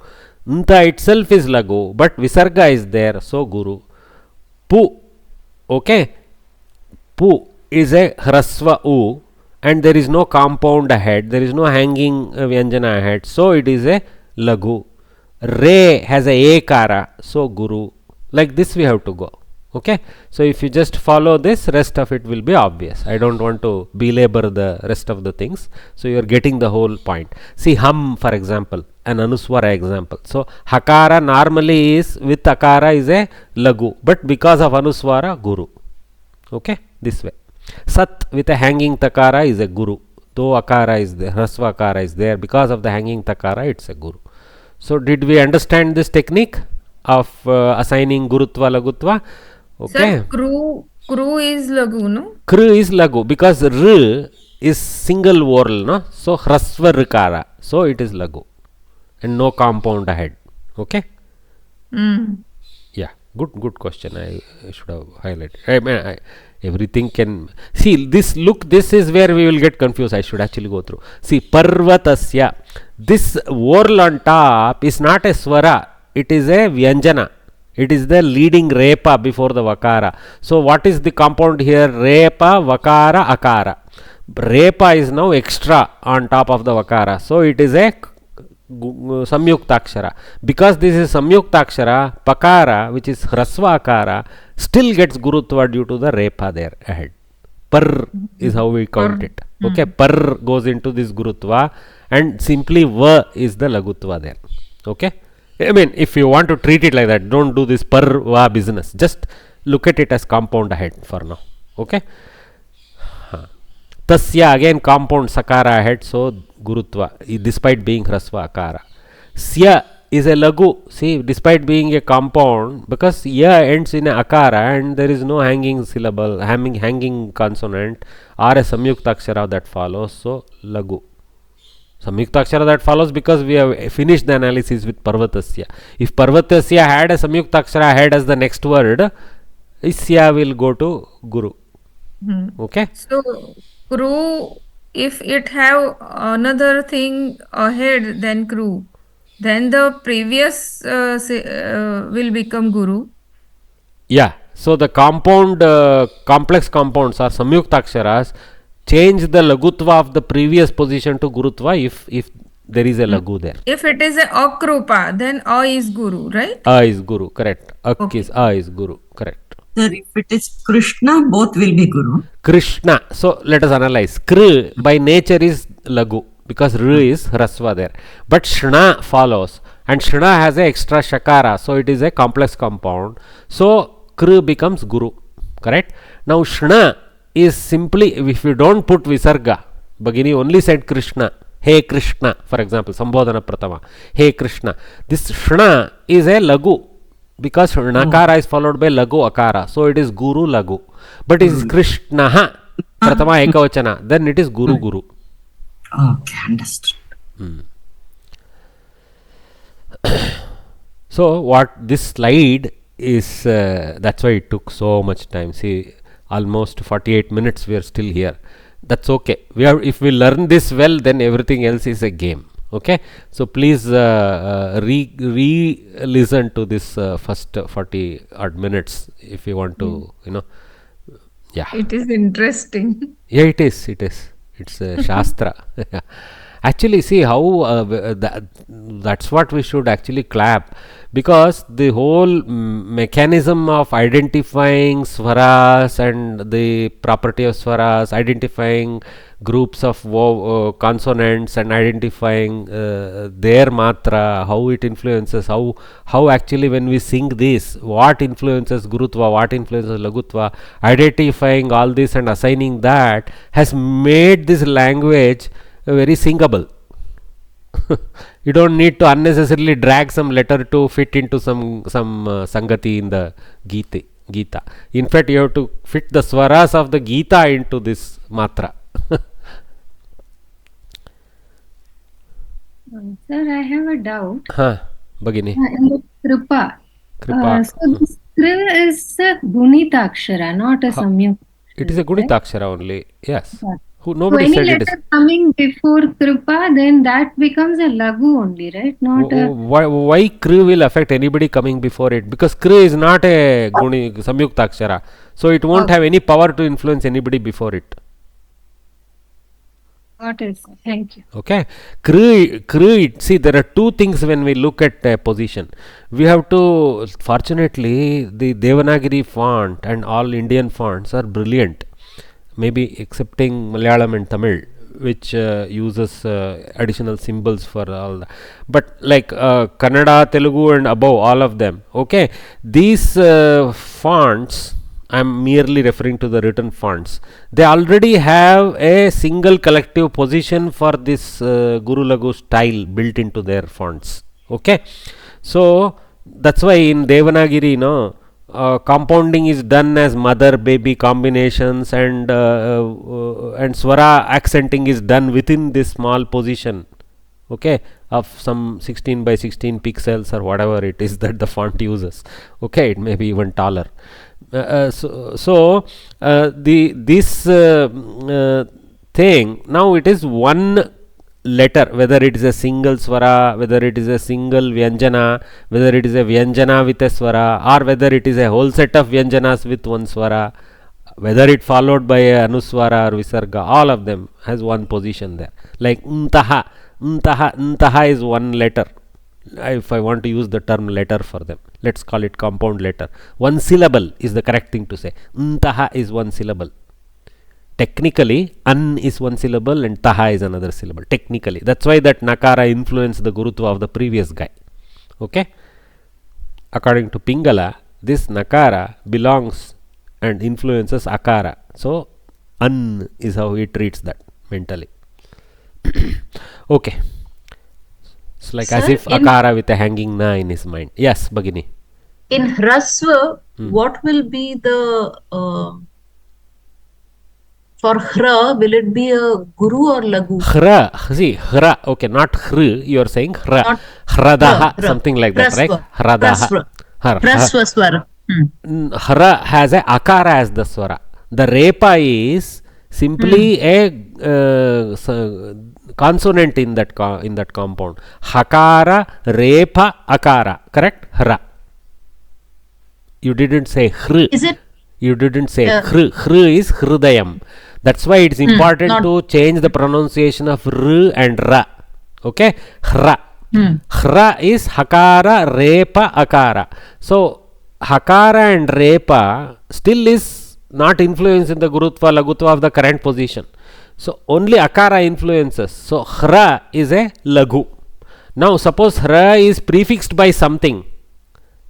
Nta itself is lagu, but visarga is there, so guru. Pu, okay, pu is a hrasva u, and there is no compound ahead, there is no hanging vyanjana ahead, so it is a lagu. Re has a ekara, so guru. Like this we have to go. Okay, so if you just follow this, rest of it will be obvious. I don't want to belabor the rest of the things, so you are getting the whole point. See, hum, for example, an anuswara example. So hakara normally is with akara is a lagu, but because of anuswara, guru. Okay, this way. Sat with a hanging takara is a guru. Though akara is there, hrasva akara is there, because of the hanging takara, it's a guru. So did we understand this technique of assigning gurutva lagutva? Okay. Sir, kru is lagu, no? Kru is lagu because r is single vowel, no? So hrasva rikara, so it is lagu and no compound ahead. Okay. Yeah, good question. I should have highlighted. I mean, everything can see this. Look, this is where we will get confused. I should actually go through. See, parvatasya. This vowel on top is not a swara. It is a vyanjana. It is the leading repa before the vakara. So what is the compound here? Repa, vakara, akara. Repa is now extra on top of the vakara. So it is a samyuktakshara. Because this is samyuktakshara, pakara, which is hrasva akara, still gets gurutva due to the repa there ahead. Par is how we count it. Okay, par goes into this gurutva and simply va is the lagutva there. Okay. I mean, if you want to treat it like that, don't do this par va business. Just look at it as compound ahead for now. Okay. Tasya, again compound sakara ahead, so gurutva despite being hrasva akara. Sya is a lagu. See, despite being a compound, because ya ends in a akara and there is no hanging syllable, hanging consonant or a samyuktakshara that follows, so lagu. Samyuktakshara that follows because we have finished the analysis with parvatasya. If parvatasya had a samyuktakshara ahead as the next word, isya will go to guru. Okay. So kru, if it have another thing ahead than kru, then the previous will become guru. Yeah. So the compound, complex compounds or samyuktaksharas change the lagutva of the previous position to gurutva if there is a lagu there. If it is a akrupa, then a is guru, right? A is guru, correct. Okay. Is a is guru, correct. Sir, if it is Krishna, both will be Guru. Krishna. So let us analyze. Kr by nature is lagu because r is hrasva there. But shna follows and shna has a extra shakara, so it is a complex compound. So kr becomes guru, correct. Now shna is simply, if you don't put visarga, Bhagini only said Krishna, Hey Krishna, for example, Sambodhana Pratama, Hey Krishna. This shna is a lagu because nakara is followed by lagu akara, so it is guru lagu. But it is Krishna Pratama ekavachana, then it is guru guru. Okay, understood. So what this slide is, that's why it took so much time. See, almost 48 minutes we are still here. That's okay. We are, if we learn this well, then everything else is a game. Okay, so please re-listen to this first 40 odd minutes if you want to, yeah. It is interesting. Yeah, it is. It's a shastra. Actually, see how that's what we should actually clap, because the whole mechanism of identifying swaras and the property of swaras, identifying groups of consonants and identifying their matra, how it influences, how actually when we sing this, what influences gurutva, what influences lagutva, identifying all this and assigning that has made this language very singable. You don't need to unnecessarily drag some letter to fit into some sangati in the Gita. Gita. In fact, you have to fit the swaras of the Gita into this matra. Sir, I have a doubt. Bagini. In the Kripa. Kripa. So this Kri is a Gunita Akshara, not a Samyukta. It is a Gunita Akshara only. Yes. Yeah. Nobody so said any it is. letter coming before Kripa, then that becomes a Lagu only, right? Not a... Why Kri will affect anybody coming before it? Because Kri is not a Samyukta Akshara. So it won't have any power to influence anybody before it. Got it, sir. Thank you. Okay. Kri, see, there are two things when we look at position. We have to, fortunately, the Devanagari font and all Indian fonts are brilliant. Maybe excepting Malayalam and Tamil, which uses additional symbols for all that. But like Kannada, Telugu and above, all of them. Okay. These fonts, I am merely referring to the written fonts. They already have a single collective position for this Guru Lagu style built into their fonts. Okay. So that's why in Devanagari, compounding is done as mother baby combinations, and swara accenting is done within this small position, okay, of some 16 by 16 pixels or whatever it is that the font uses. Okay, it may be even taller. This thing, now it is one letter, whether it is a single swara, whether it is a single vyanjana, whether it is a vyanjana with a swara, or whether it is a whole set of vyanjanas with one swara, whether it followed by a anuswara or visarga, all of them has one position there. Like ntaha is one letter. If I want to use the term letter for them, let's call it compound letter. One syllable is the correct thing to say. Ntaha is one syllable. Technically, an is one syllable and taha is another syllable. Technically, that's why that nakara influenced the gurutva of the previous guy. Okay. According to Pingala, this nakara belongs and influences akara. So, an is how he treats that mentally. Okay. It's like, sir, as if akara with a hanging na in his mind. Yes, Bagini. In Hrasva, what will be the for Hra, will it be a Guru or Lagu? Hra, see, Hra, okay, not Hr, you are saying Hra. Hradaha, something like that, right? Hradaha. Hrasva swara. Hra has a akara as the swara. The repa is simply a consonant in that compound. Hakara, repa, akara. Correct? Hra. You didn't say Hr. Is it? You didn't say Hr. Hr is Hrudayam. That's why it's important to change the pronunciation of R and Ra. Okay? Hra. Hra is Hakara, Repa, Akara. So, Hakara and Repa still is not influenced in the Gurutva, Lagutva of the current position. So, only Akara influences. So, Hra is a Lagu. Now, suppose Hra is prefixed by something.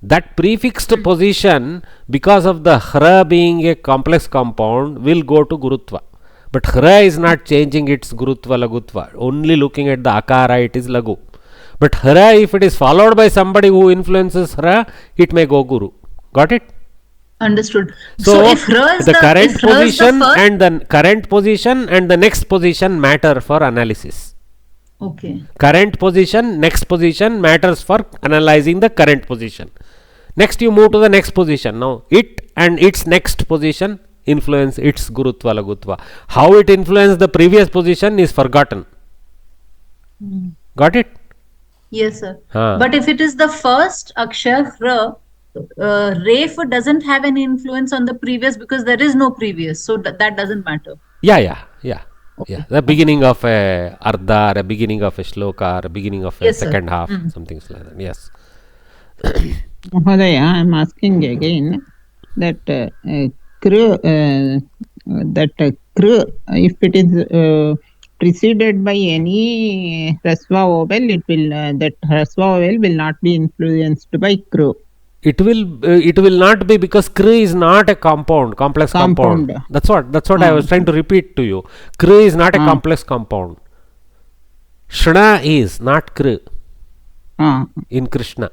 That prefixed position, because of the Hra being a complex compound, will go to Gurutva. But Hra is not changing its Gurutva, Lagutva. Only looking at the Akara, it is Lagu. But Hra, if it is followed by somebody who influences Hra, it may go Guru. Got it? Understood. So if Hra is the current position and the current position and the next position matter for analysis. Okay. Current position, next position matters for analyzing the current position. Next you move to the next position. Now it and its next position influence its Gurutva, Lagutva. How it influenced the previous position is forgotten. Got it? Yes, sir. But if it is the first Akshar, Hra, Ref doesn't have any influence on the previous because there is no previous. So that doesn't matter. Yeah. Okay. The beginning of a Ardha, the beginning of a Shloka, the beginning of a second half, something like that. Yes. Mahodaya, I am asking again that Kru, if it is preceded by any Hrasva vowel, it will that Hrasva vowel will not be influenced by Kru. It will not be, because Kru is not a complex compound. That's what I was trying to repeat to you. Kru is not a complex compound. Shna is not Kru in Krishna.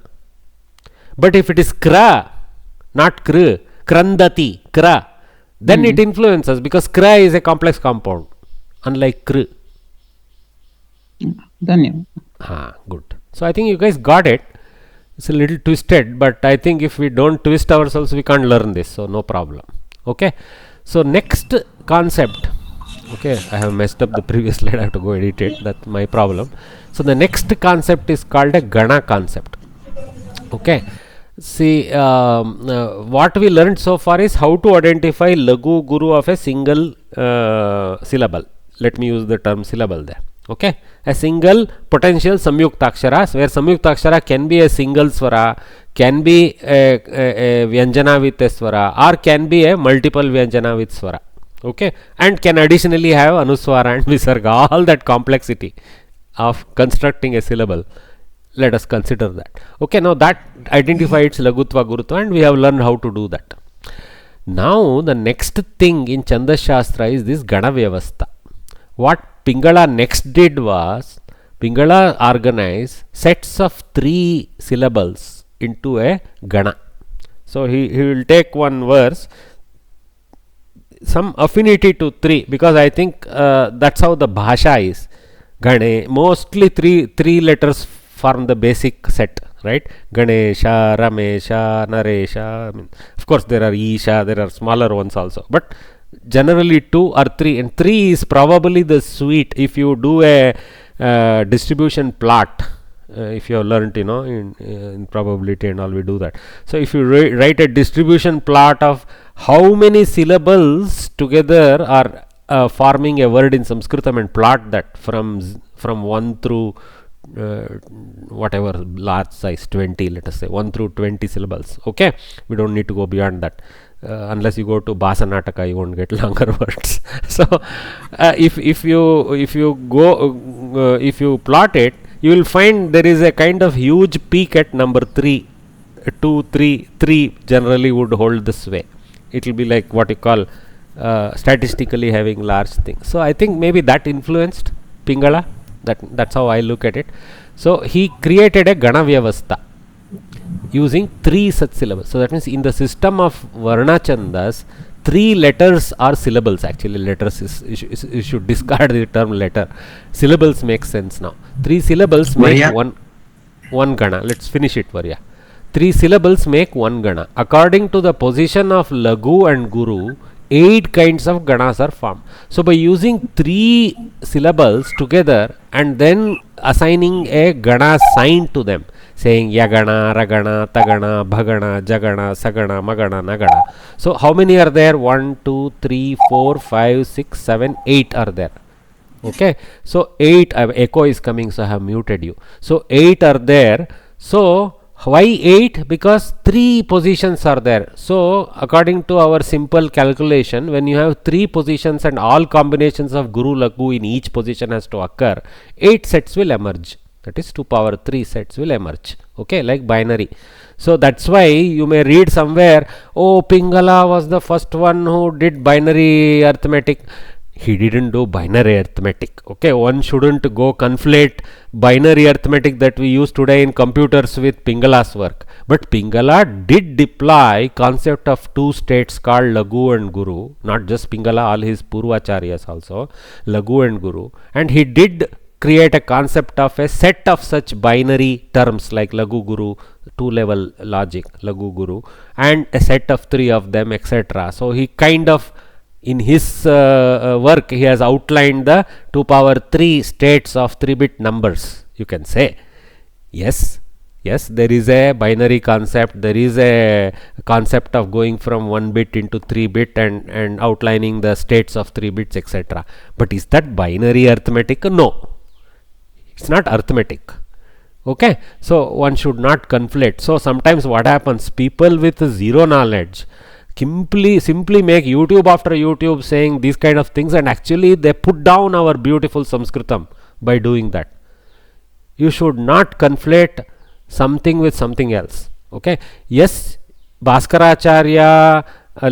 But if it is Kra, not Kru, krandati, kra, then it influences because kra is a complex compound, unlike kr. Good. So I think you guys got it. It's a little twisted, but I think if we don't twist ourselves, we can't learn this. So no problem. Okay. So next concept. Okay, I have messed up the previous slide. I have to go edit it. That's my problem. So the next concept is called a Gana concept. Okay. See, what we learned so far is how to identify Lagu Guru of a single syllable. Let me use the term syllable there. Okay, a single potential samyuktakshara, where samyuktakshara can be a single swara, can be a vyanjana with a swara, or can be a multiple vyanjana with swara. Okay, and can additionally have anuswara and visarga, all that complexity of constructing a syllable. Let us consider that. Okay, now that identifies lagutva gurutva, and we have learned how to do that. Now the next thing in Chandas Shastra is this Gana Vyavastha. What Pingala next did was, Pingala organized sets of 3 syllables into a Gana. So he will take one verse, some affinity to 3, because I think that's how the Bhasha is. Gane, mostly three letters form the basic set, right? Ganesha, Ramesha, Naresha. I mean, of course, there are Isha, there are smaller ones also, but generally 2 or 3, and 3 is probably the sweet. If you do a distribution plot, if you have learnt, in probability and all, we do that. So if you write a distribution plot of how many syllables together are forming a word in Sanskritam, and plot that from 1 through whatever large size, 20, let us say 1 through 20 syllables. Okay, we don't need to go beyond that. Unless you go to Basanataka, you won't get longer words. So if you plot it, you will find there is a kind of huge peak at number 3. 2, 3, 3 generally would hold this way. It will be like what you call statistically having large things. So I think maybe that influenced Pingala. That's how I look at it. So he created a Gana Vyavastha using 3 such syllables. So that means in the system of Varna Chandas, 3 letters are syllables. Actually, letters is you should discard the term letter. Syllables make sense now. 3 syllables make one Gana. Let's finish it, Varya. 3 syllables make 1 Gana. According to the position of Lagu and Guru, 8 kinds of Ganas are formed. So by using 3 syllables together and then assigning a Gana sign to them, saying Yagana, Ragana, Tagana, Bhagana, Jagana, Sagana, Magana, Nagana. So how many are there? 1, 2, 3, 4, 5, 6, 7, 8 are there. Okay. So 8, echo is coming, so I have muted you. So 8 are there. So why 8? Because 3 positions are there. So according to our simple calculation, when you have 3 positions and all combinations of Guru Lagu in each position has to occur, 8 sets will emerge. That is 2 power 3 sets will emerge. Okay, like binary. So that's why you may read somewhere, oh, Pingala was the first one who did binary arithmetic. He didn't do binary arithmetic. Okay, one shouldn't go conflate binary arithmetic that we use today in computers with Pingala's work. But Pingala did deploy concept of 2 states called Lagu and Guru. Not just Pingala, all his Purvacharyas also, Lagu and Guru. And he did create a concept of a set of such binary terms like Lagu Guru, 2-level logic, Lagu Guru, and a set of 3 of them, etc. So he kind of, in his work, he has outlined the 2 power 3 states of 3-bit numbers, you can say. Yes, there is a binary concept, there is a concept of going from 1 bit into 3 bit and outlining the states of 3 bits, etc. But is that binary arithmetic? No, it's not arithmetic. Okay, so one should not conflate. So sometimes what happens, people with zero knowledge simply make YouTube after YouTube saying these kind of things, and actually they put down our beautiful Samskritam by doing that. You should not conflate something with something else. Okay, yes, Bhaskaracharya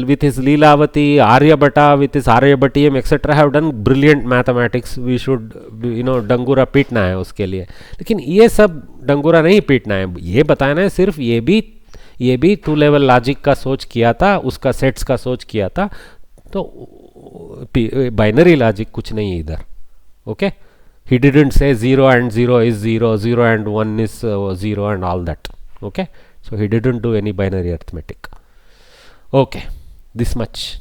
with his Leelavati, Aryabhata with his Aryabhatiyam, etc. have done brilliant mathematics. We should, डंगूरा पीटना है उसके लिए, लेकिन ये सब डंगूरा नहीं पीटना है. ये बताना है सिर्फ ये भी ये भी 2 लेवल लॉजिक का सोच किया था, उसका सेट्स का सोच किया था, तो बाइनरी लॉजिक कुछ नहीं है इधर. Okay, he didn't say 0 and 0 is 0, 0 and 1 is 0 and all that. Okay, so he didn't do any binary arithmetic. Okay, this much.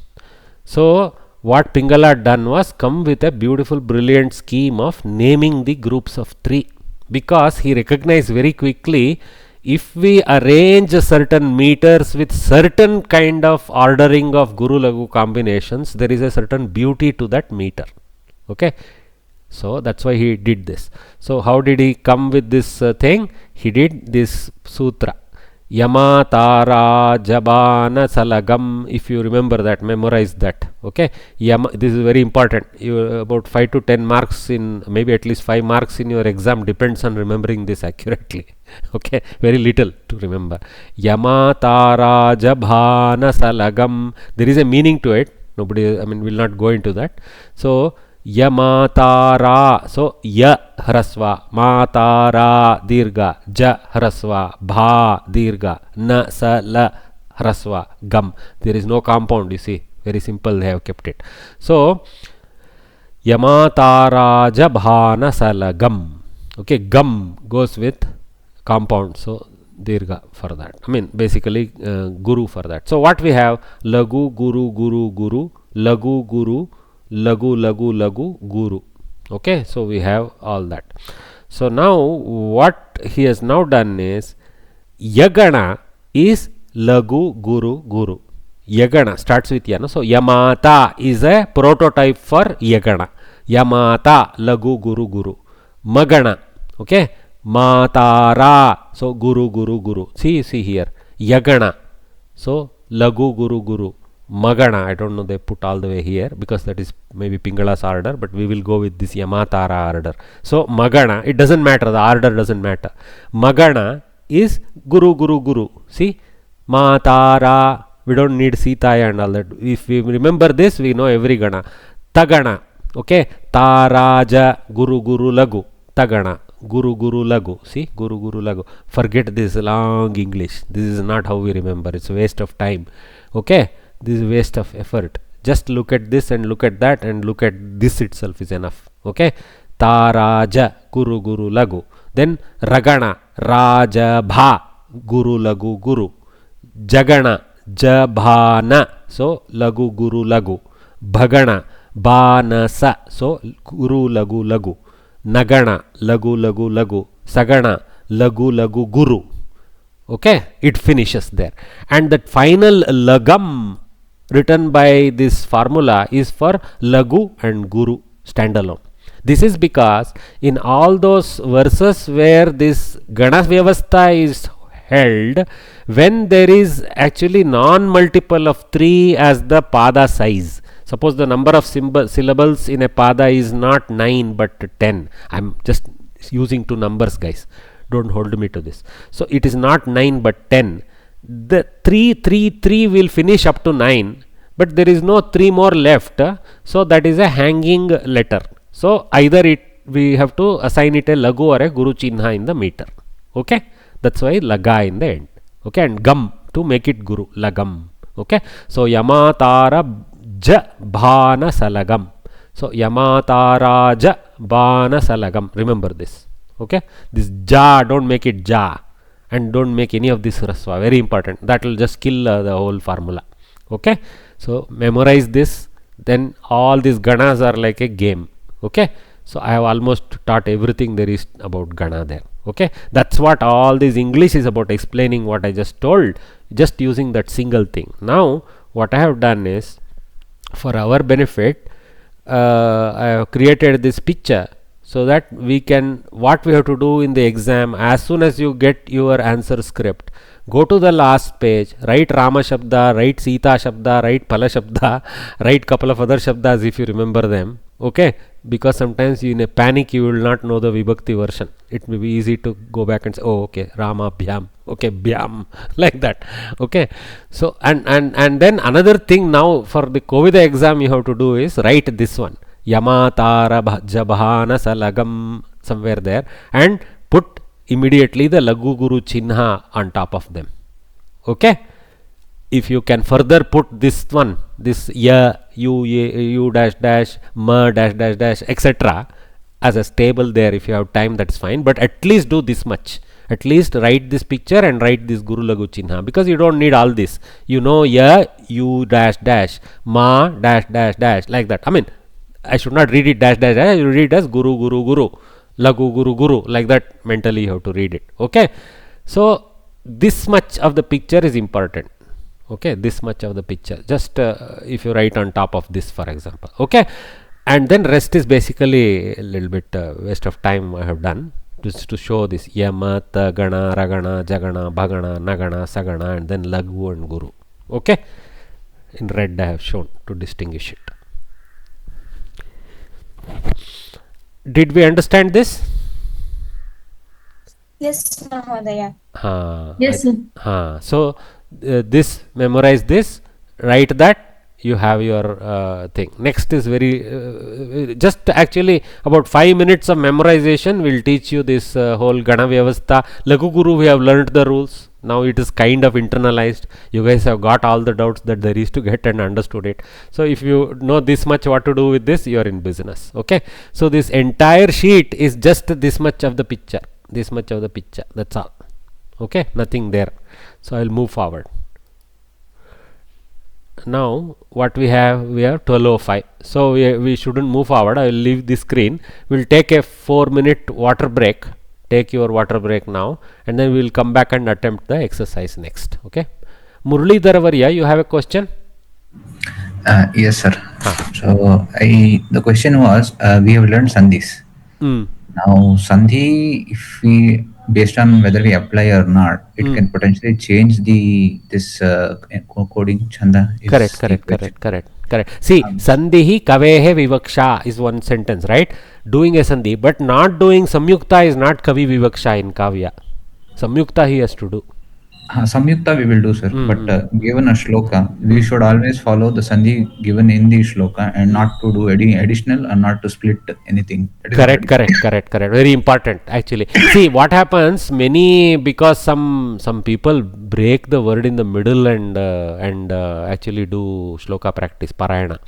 So what Pingala had done was come with a beautiful brilliant scheme of naming the groups of 3, because he recognized very quickly if we arrange certain meters with certain kind of ordering of Guru Lagu combinations, there is a certain beauty to that meter. Okay, so that's why he did this. So how did he come with this thing? He did this sutra, Yama Tara Jabana Salagam. If you remember that, memorize that. Okay, Yama, this is very important. You about 5 to 10 marks in, maybe at least 5 marks in your exam depends on remembering this accurately. Okay, very little to remember. Yama Tara Jabana Salagam. There is a meaning to it. Nobody, I mean, will not go into that. So Yamatara, so ya hrasva, matara dirga, ja hrasva, bha dirga, na sa la hrasva, gam. There is no compound, you see, very simple, they have kept it. So Yamatara jabhana salagam. Okay, gam goes with compound, so dirga for that. I mean, basically guru for that. So what we have? Lagu, guru, guru, guru, lagu, guru, lagu, lagu, lagu, guru. Okay, so we have all that. So now what he has now done is Yagana is lagu, guru, guru. Yagana starts with yana. So Yamata is a prototype for Yagana. Yamata, lagu, guru, guru. Magana, okay, Matara, so guru, guru, guru. See here, Yagana, so lagu, guru, guru. Magana, I don't know, they put all the way here because that is maybe Pingala's order, but we will go with this Yamatara order. So Magana, it doesn't matter, the order doesn't matter. Magana is guru, guru, guru. See, Matara, we don't need Sitaya and all that. If we remember this, we know every Gana. Tagana, okay, Taraja, guru, guru, lagu. Tagana, guru, guru, lagu. See, guru, guru, lagu. Forget this long English. This is not how we remember. It's a waste of time. Okay, this is waste of effort. Just look at this and look at that and look at this itself is enough. Okay, Taraja, guru, guru, lagu. Then Ragana, Raja, bha, guru, lagu, guru. Jagana, Jabhana, so lagu, guru, lagu. Bhagana, Banasa, so guru, lagu, lagu. Nagana, lagu, lagu, lagu. Sagana, lagu, lagu, guru. Okay, it finishes there. And that final lagam written by this formula is for lagu and guru standalone. This is because in all those verses where this Gana Vyavastha is held, when there is actually non-multiple of 3 as the pada size, suppose the number of syllables in a pada is not 9 but 10. I am just using 2 numbers, guys, don't hold me to this. So it is not 9 but 10. The 3 will finish up to 9, but there is no 3 more left, so that is a hanging letter. So either we have to assign it a lagu or a guru chinha in the meter. Okay, that's why laga in the end. Okay, and gam to make it guru, lagam. Okay, so Yamatara ja bhana salagam. So Yamatara ja bhana salagam. Remember this. Okay, this ja, don't make it ja, and don't make any of this rasva, very important. That will just kill the whole formula. Okay, so memorize this, then all these ganas are like a game. Okay, so I have almost taught everything there is about gana there. Okay, that's what all this English is about, explaining what I just told, just using that single thing. Now what I have done is, for our benefit, I have created this picture so that we can, what we have to do in the exam, as soon as you get your answer script, go to the last page, write Rama Shabda, write Sita Shabda, write Pala Shabda, write couple of other Shabdas if you remember them. Okay, because sometimes in a panic you will not know the Vibhakti version. It may be easy to go back and say, oh okay, Rama Bhyam, okay, Bhyam, like that. Okay, so and then another thing now for the Kovida exam you have to do is write this one, Yamatara Jabhana Salagam, somewhere there, and put immediately the lagu guru chinha on top of them. Okay, if you can further put this one, this ya, u dash dash, ma dash dash dash, etc., as a stable there, if you have time, that's fine. But at least do this much. At least write this picture and write this Guru Lagu Chinha, because you don't need all this. You know, ya, u dash dash, ma dash dash dash, like that. I mean, I should not read it dash dash dash. You read it as Guru Guru Guru, Lagu Guru Guru, like that. Mentally you have to read it. Okay, so this much of the picture is important. Okay, this much of the picture, just if you write on top of this, for example. Okay, and then rest is basically a little bit waste of time I have done, just to show this yama, tagana, ragana, jagana, bhagana, nagana, sagana, and then lagu and guru. Okay, in red I have shown to distinguish it. Did we understand this? Yes, Mahodaya. Yes, sir. So this, memorize this, write that, you have your thing. Next is very just actually about 5 minutes of memorization will teach you this whole Gana Vyavastha. Lagu Guru, we have learnt the rules. Now it is kind of internalized. You guys have got all the doubts that there is to get and understood it. So if you know this much what to do with this, you are in business. Okay, so this entire sheet is just this much of the picture, this much of the picture, that's all. Okay, nothing there. So I will move forward. Now what we have 12:05. So we shouldn't move forward. I will leave the screen. We will take a 4-minute water break. Take your water break now, and then we will come back and attempt the exercise next. Okay, Murli Daravarya, you have a question? Yes, sir. So the question was, we have learned sandhis. Now sandhi, if we, based on whether we apply or not, it can potentially change this coding chanda. Correct. See, sandhihi kavehe vivaksha is one sentence, right? Doing a sandhi, but not doing samyukta is not kavi vivaksha in kavya. Samyukta he has to do. Samyukta we will do, sir. But given a shloka, we should always follow the sandhi given in the shloka and not to do any additional and not to split anything. Correct. Very important actually. See what happens, because some people break the word in the middle and actually do shloka practice, parayana.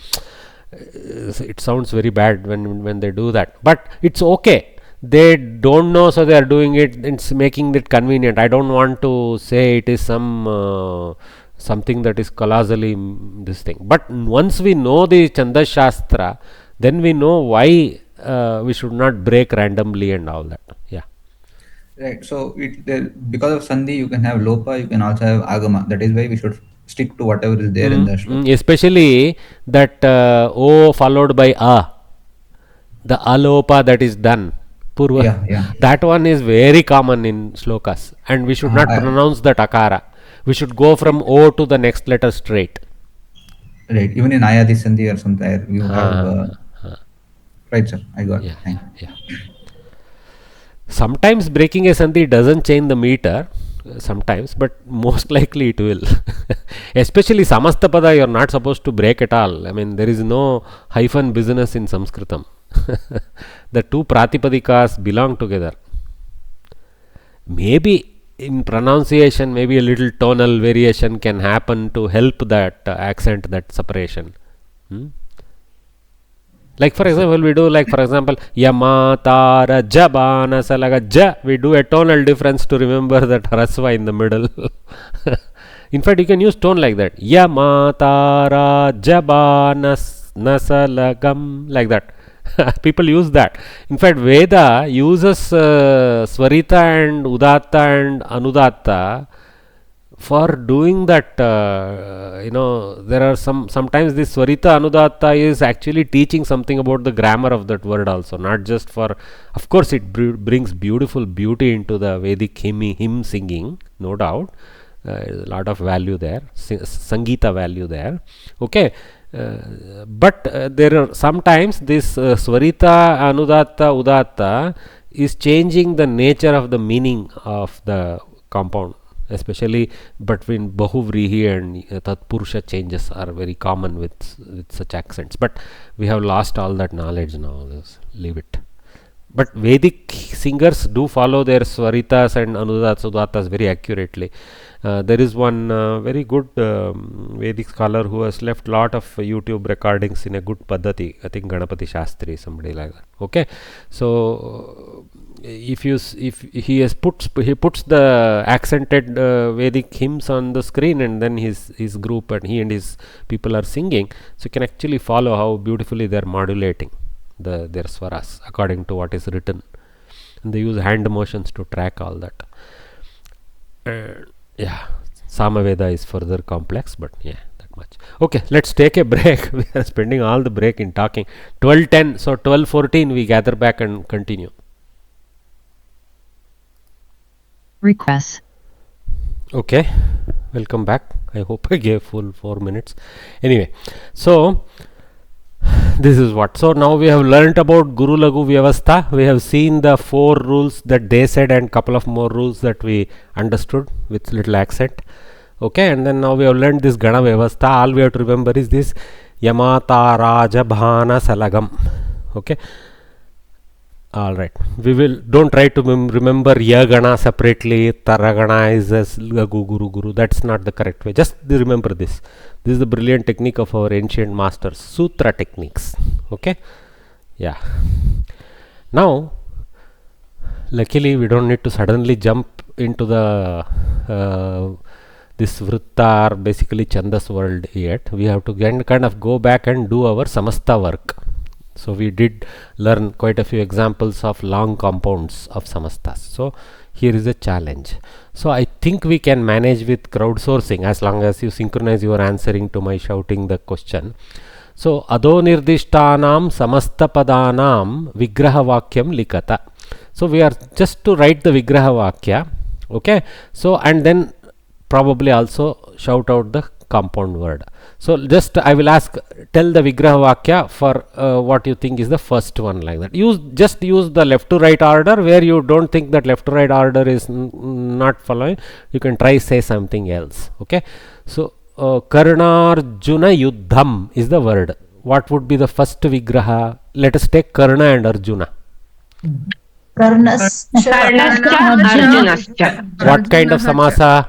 It sounds very bad when they do that, but it's okay. They don't know, so they are doing it. It's making it convenient. I don't want to say it is something that is colossally this thing. But once we know the Chanda Shastra, then we know why we should not break randomly and all that. Yeah. Right. So because of sandhi, you can have lopa, you can also have agama. That is why we should stick to whatever is there in the shloka. Especially that o followed by a, the alopa that is done. Purva. That one is very common in shlokas, and we should not pronounce that akara. We should go from O to the next letter straight. Right. Even in Ayadi Sandhi or something, you have. Right, sir. I got it. Yeah. Sometimes breaking a sandhi doesn't change the meter. Sometimes, but most likely it will. Especially Samastapada, you are not supposed to break at all. I mean, there is no hyphen business in Sanskritam. The two Pratipadikas belong together. Maybe in pronunciation, maybe a little tonal variation can happen to help that accent, that separation. Like for example, we do Yama, Tara, Jabana, Salaga, Ja. We do a tonal difference to remember that Hrasva in the middle. In fact, you can use tone like that. Yama, Tara, Jabana, Nasalagam, like that. People use that. In fact, Veda uses Swarita and Udatta and Anudatta for doing that. There are sometimes this Swarita Anudatta is actually teaching something about the grammar of that word also, not just for, of course it brings beautiful beauty into the Vedic hymn singing, no doubt. A lot of value there, Sangeeta value there. Okay. But there are sometimes this Swarita, Anudatta, Udatta is changing the nature of the meaning of the compound, especially between Bahuvrihi and Tatpurusha changes are very common with such accents. But we have lost all that knowledge now. Let's leave it. But Vedic singers do follow their Swaritas and Anudattas, Udattas very accurately. There is one very good Vedic scholar who has left lot of YouTube recordings in a good paddhati. I think Ganapati Shastri, somebody like that. Okay, so if he puts the accented Vedic hymns on the screen, and then his group and he and his people are singing, so you can actually follow how beautifully they are modulating their swaras according to what is written, and they use hand motions to track all that. Yeah, Samaveda is further complex, but yeah, that much. Okay, let's take a break. We are spending all the break in talking. 12:10, so 12:14 we gather back and continue. Request. Okay, welcome back. I hope I gave full 4 minutes. Anyway, so this is what. So now we have learnt about Guru Lagu Vyavastha. We have seen the 4 rules that they said and couple of more rules that we understood with little accent. Okay, and then now we have learnt this Gana Vyavastha. All we have to remember is this Yamata Raja Bhana Salagam. Okay. All right, we will don't try to remember Yagana separately. Taragana is as Lagu Guru Guru. That's not the correct way. Just remember this. This is the brilliant technique of our ancient masters, Sutra techniques. Okay, yeah. Now, luckily, we don't need to suddenly jump into the this Vritta or basically Chandas world yet. We have to kind of go back and do our Samasta work. So we did learn quite a few examples of long compounds of samastas. So here is a challenge. So I think we can manage with crowdsourcing as long as you synchronize your answering to my shouting the question. So Ado Nirdishtanam Samasta Padanam Vigraha Vakyam Likata. So we are just to write the Vigraha Vakya. Okay. So and then probably also shout out the compound word. So just I will ask, tell the Vigraha Vakya for what you think is the first one, like that. Just use the left to right order. Where you don't think that left to right order is not following, you can try say something else. Okay. So Karnarjuna Yuddham is the word. What would be the first Vigraha? Let us take Karna and Arjuna. Karnascha. What kind of samasa?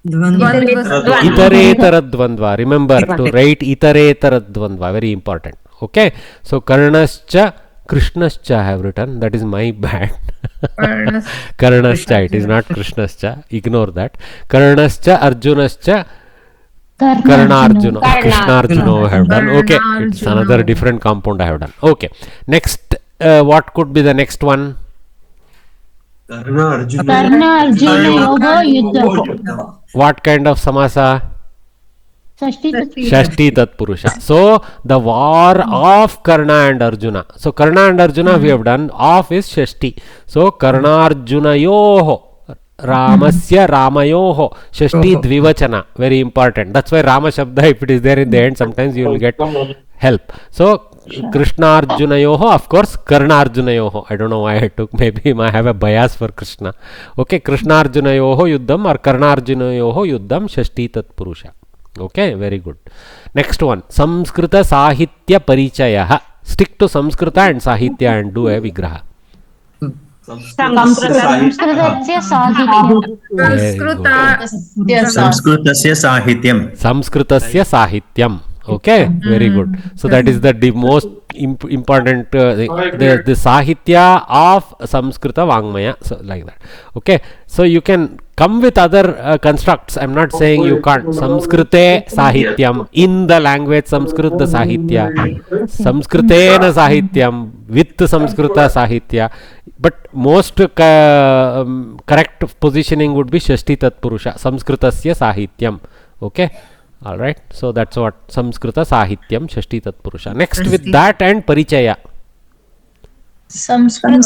Itaretara dvandva. Remember to write itaretara dvandva. Very important. Okay. So Karnascha, Krishnascha I have written. That is my bad. Karnascha. It is not Krishnascha. Ignore that. Karnascha, Arjunascha, Karnarjuna. Krishnarjuna I have done. Okay. It's another different compound I have done. Okay. Next, what could be the next one? Karna Arjuna Yoga Yuddha. What kind of samasa? Shashti Tatpurusha. So the war of Karna and Arjuna. So Karna and Arjuna we have done. Of is Shashti. So Karna Arjuna Yoho. Ramasya Ramayoho. Shashti Dvivachana. Very important. That's why Rama Shabda, if it is there in the end, sometimes you will get help. So Krishna Arjunayoho, of course, Karna Arjunayoho. I don't know why I took, maybe I have a bias for Krishna. Okay, Krishna Arjunayoho Yuddham or Karna Arjunayoho Yuddham Shashti Tat Purusha. Okay, very good. Next one, Samskrita Sahitya Parichayaha. Stick to Samskrita and Sahitya and do a Vigraha. Samskritasya Sahityam. Samskritasya Sahityam. Okay, very good. So that is the most important the Sahitya of Samskrita Vangmaya, so like that. Okay, so you can come with other constructs. I'm not saying you can't. Samskrite Sahityam, in the language Samskrita Sahitya, Samskritena Sahityam, with Samskrita Sahitya. But most correct positioning would be Shashti Tatpurusha, Samskritasya Sahityam. Okay. All right, so that's what Samskrita Sahityam Shashti Tatpurusha. Next with that and Parichaya. Samskrita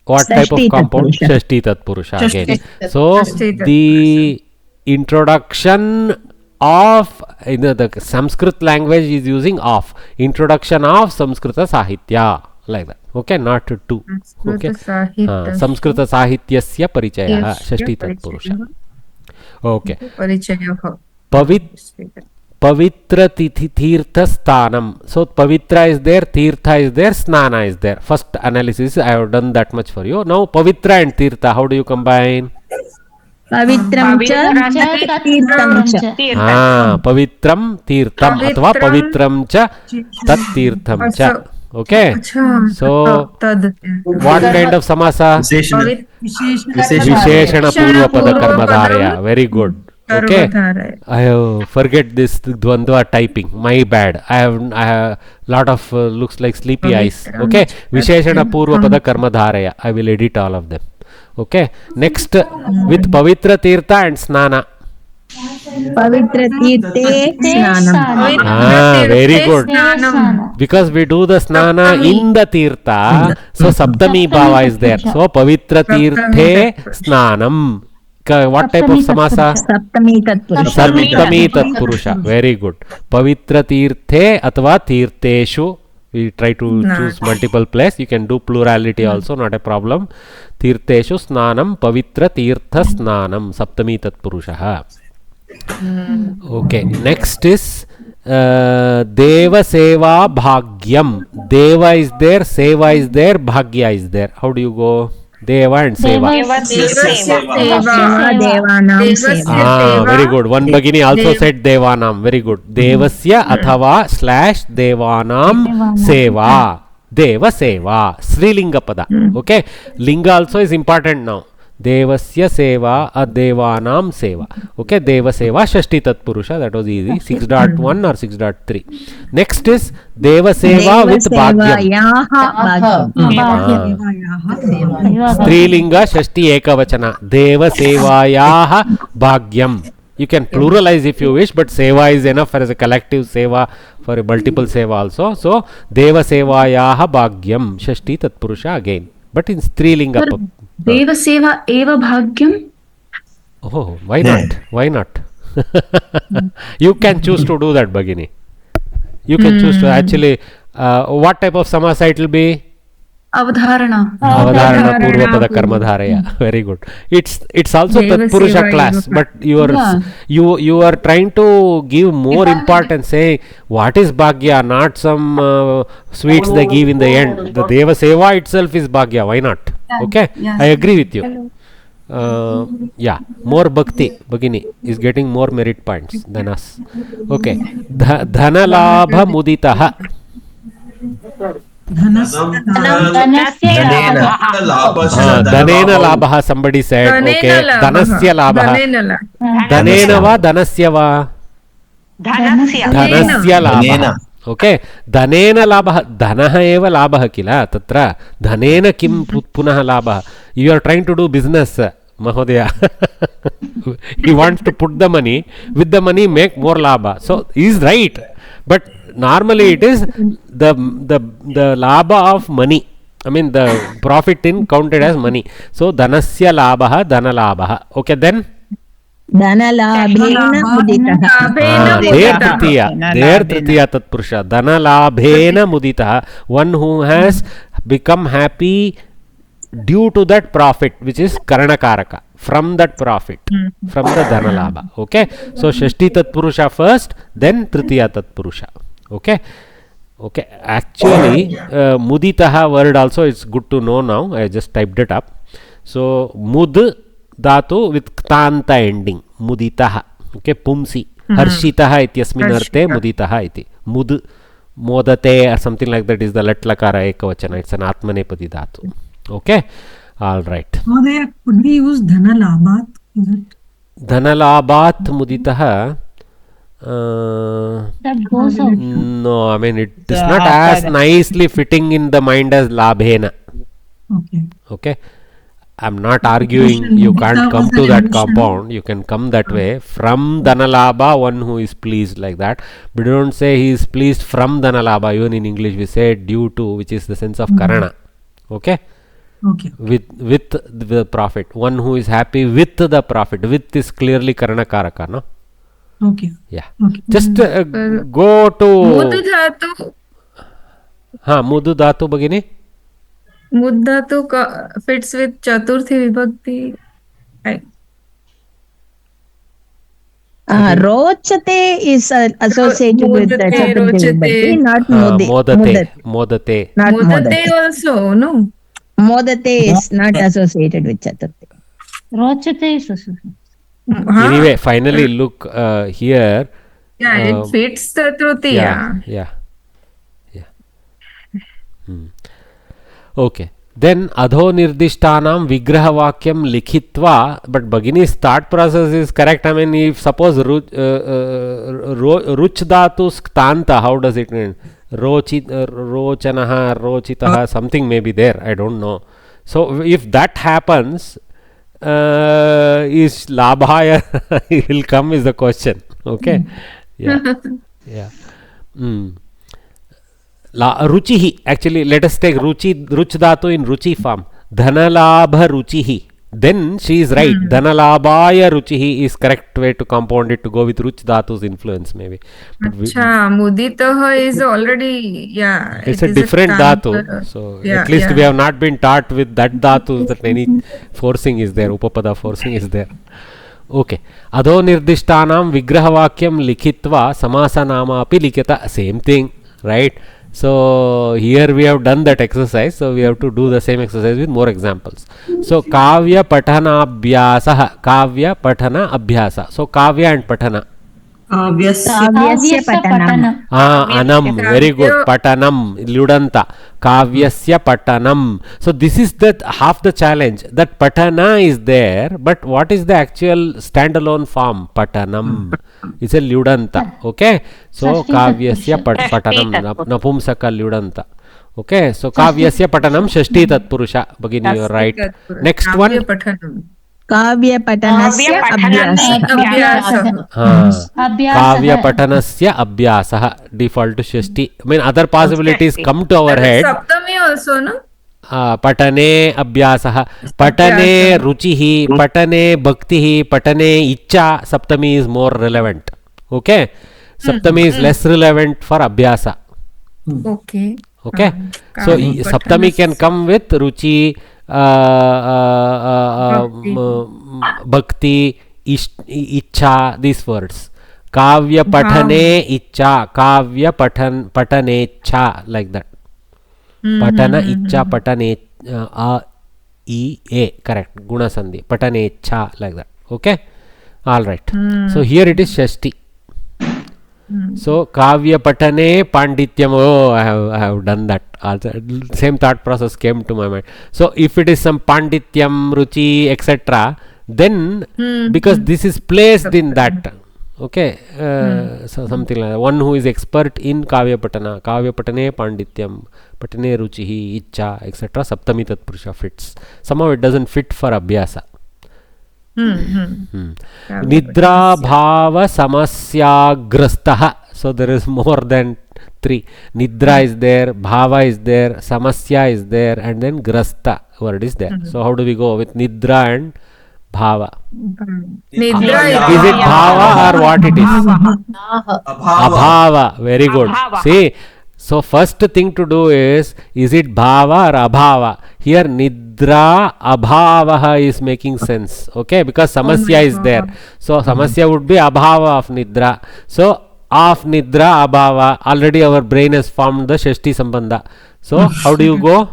What type of compound? Shashti Tatpurusha again. So the introduction of the Sanskrit language is using of. Introduction of Samskrita Sahitya, like that. Okay, not to. Okay. Samskrita Sahityasya Parichaya Shashti Tatpurusha. Okay. Pavitra Tirtha Sthanam. So Pavitra is there, Tirtha is there, Snana is there. First analysis, I have done that much for you. Now Pavitra and Tirtha, how do you combine? Pavitram cha tirtham cha. Pavitram Tirtham अथवा Pavitram cha Tat Tirtham cha. Okay. So what kind of samasa? Visheshana Purva Pada Karmadharaya. Very good. Okay. I forget this Dvandva typing. My bad. I have lot of looks like sleepy eyes. Okay. Visheshana Purva Pada Karmadharaya. I will edit all of them. Okay. Next with Pavitra Tirtha and Snana. Pavitra Tirthe Snanam. Very good. Because we do the Snana in the Tirtha, so Saptami Bhava is there. So Pavitra Tirthe Snanam. What type of samasa? Saptami Tatpurusha. Saptami Tatpurusha. Very good. Pavitra Tirthe athva Tirteshu. We try to choose multiple place. You can do plurality also, not a problem. Tirteshu Snanam Pavitra Tirtha Snanam. Saptami Tatpurusha. Okay. Next is Deva Seva Bhagyam. Deva is there, Seva is there, Bhagya is there. How do you go? Deva and Seva. Very good. One Bhagini also said Devanam. Very good. Devasya athava / Devanam Seva. Deva Seva. Srilinga pada. Okay. Linga also is important now. Devasya Seva Devanam Seva. Okay. Deva Seva Shashti Tatpurusha. That was easy. 6.1 or 6.3. Next is Deva Seva with Bhagyam. Strilinga Shashti Ekavachana. Deva Sevayaha Bhagyam. You can pluralize if you wish, but Seva is enough as a collective Seva for a multiple Seva also. So Deva Sevayaha Bhagyam. Shashti Tatpurusha again. But in Strilinga. Deva Seva Eva Bhagyam. Oh, why not? Why not? You can choose to do that, Bhagini. You can choose to actually. What type of samasa it will be? Avadharana. Avadharana Purva Pada Karmadharaya. Very good. It's also Tatpurusha class, but you are trying to give more importance. Say what is Bhagya, not some sweets they give in the end. The Deva Seva itself is Bhagya. Why not? Okay, I agree with you. Yeah, more Bhakti, Bhagini is getting more merit points than us. Okay, Dhanalabha Muditaha. Dhanena Labha, somebody said. Okay, Dhanasya Labha. Dhanena va, Dhanasya va? Dhanasya Labha. Okay, Dhanena Labha. Dhanaha eva Labha kila. Tatra Dhanena kim punah Labha. You are trying to do business, Mahodaya. He wants to put the money. With the money, make more Labha. So he is right. But normally it is the Labha of money. I mean the profit in counted as money. So Dhanasya Labha, Dhana Labha. Okay, then. Dhanalabhena muditaha. There Tritiya Tatpurusha. Dhanalabhena muditaha. One who has become happy due to that profit, which is Karanakaraka. From that profit, from the Dhanalabha. Okay. So Shashti Tatpurusha first, then Tritiya Tatpurusha. Okay. Okay. Actually, Muditaha word also is good to know now. I just typed it up. So Mud Dhatu with Ktanta ending. Muditaha. Okay. Pumsi. Harshitaha ityasmin arte Muditaha iti. Mud Modate or something like that is the Latlakara Ekavachana. It's an Atmanepadi Dhatu. Okay. All right. Could we use Dhanalabhat? Dhanalabhat Muditaha. That goes out. No, I mean it is not as nicely fitting in the mind as Labhena. Okay. Okay. I'm not arguing you can't come to that compound. You can come that way. From Dhanalabha, one who is pleased like that. But don't say he is pleased from Dhanalabha. Even in English we say due to, which is the sense of Karana. Okay. Okay. With the profit. One who is happy with the profit. With is clearly Karana Karaka, no? Okay. Yeah. Okay. Just go to Mudu Dhatu. Mudu Dhatu Bhagini. Mud Dhatu fits with Chaturthi Vibhakti. Rochate is associated with the Chaturthi Vibhakti, not Modate. Modate. Not Modate also, no? Modate is not associated with Chaturthi. Rochate is associated. Anyway, finally look here. Yeah, it fits the Tritiya. Yeah. Okay. Then adho nirdishtanam vigraha vakyam likhitva, but Bhagini's thought process is correct. I mean, if suppose ruch dhatus ktanta, how does it mean? Rochanaha, rochitaha, something may be there. I don't know. So if that happens, is labhaya will come is the question. Okay. Yeah. Ruchihi, actually let us take ruch dhatu in ruchi form. Dhanalabha ruchihi. Then she is right. Dhanalabhaya ruchihi is correct way to compound it, to go with ruch dhatu's influence maybe. Acha, muditaha is already, it's a different dhatu. So at least we have not been taught with that dhatu that any forcing is there, upapada forcing is there. Okay. Adho nirdishtanam vigraha vakyam likhitva samasa nama api likhita. Same thing, right? So here we have done that exercise, so we have to do the same exercise with more examples. So kavya patana abhyasa. So kavya and patana. Kavyasya patanam. Anam, very good. Patanam, Ludanta. Kavyasya patanam. So this is the half the challenge. That patana is there, but what is the actual standalone form? Patanam. It's a Ludanta. Okay. So kavyasya patanam. Napumsaka Ludanta. Okay. So kavyasya patanam shashti tatpurusha. Bhagini, you are right. Next one. Kavya patanasya abhyasah. Kavya patanasya abhyasah. Default to shashti. I mean, other possibilities come to our head. Saptami also, no? Patane abhyasah. Patane ruchihi. Patane bhaktihi. Patane icha. Saptami is more relevant. Okay. Saptami is less relevant for abhyasa. Okay. Okay. So Saptami can come with ruchi, bhakti, icha, these words. Kavya patane icha, kavya patane cha, like that. Patana icha patane a, correct. Guna sandhi. Patane cha, like that. Okay. All right. So here it is shashti. So kavya patane pandityam. Oh, I have done that. Same thought process came to my mind. So if it is some pandityam, ruchi, etc., then because this is placed in that. Okay. So something like that. One who is expert in kavya patane pandityam, patane ruchihi, icha, etc., saptami tatpurusha fits. Somehow it doesn't fit for abhyasa. Nidra bhava samasyagrastaha. So there is more than 3. Nidra is there, bhava is there, samasya is there, and then grasta word is there. So how do we go with nidra and bhava? Nidra is it bhava or what it is? Abhava. Very good. See, so first thing to do is it bhava or abhava? Here nidra abhava is making sense. Okay, because samasya is there. So samasya would be abhava of nidra. So of nidra abhava, already our brain has formed the shashti sambandha. So how do you go?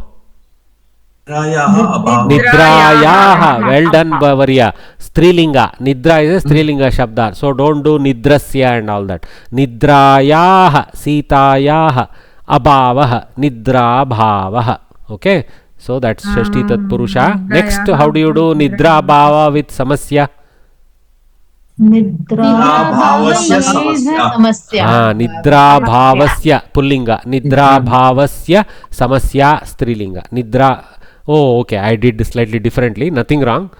Nidrayaha. Well done, Bavaria. Strilinga. Nidra is a Strilinga shabda. So don't do nidrasya and all that. Nidrayaha, sitayaha, abhavaha, nidra bhavaha. Okay. So that's shashti tatpurusha. Next, how do you do nidra bhava with samasya? Nidra bhavasya samasya. Nidra bhavasya pullinga. Nidra bhavasya samasya strilinga. Nidra. Oh, okay. I did slightly differently. Nothing wrong.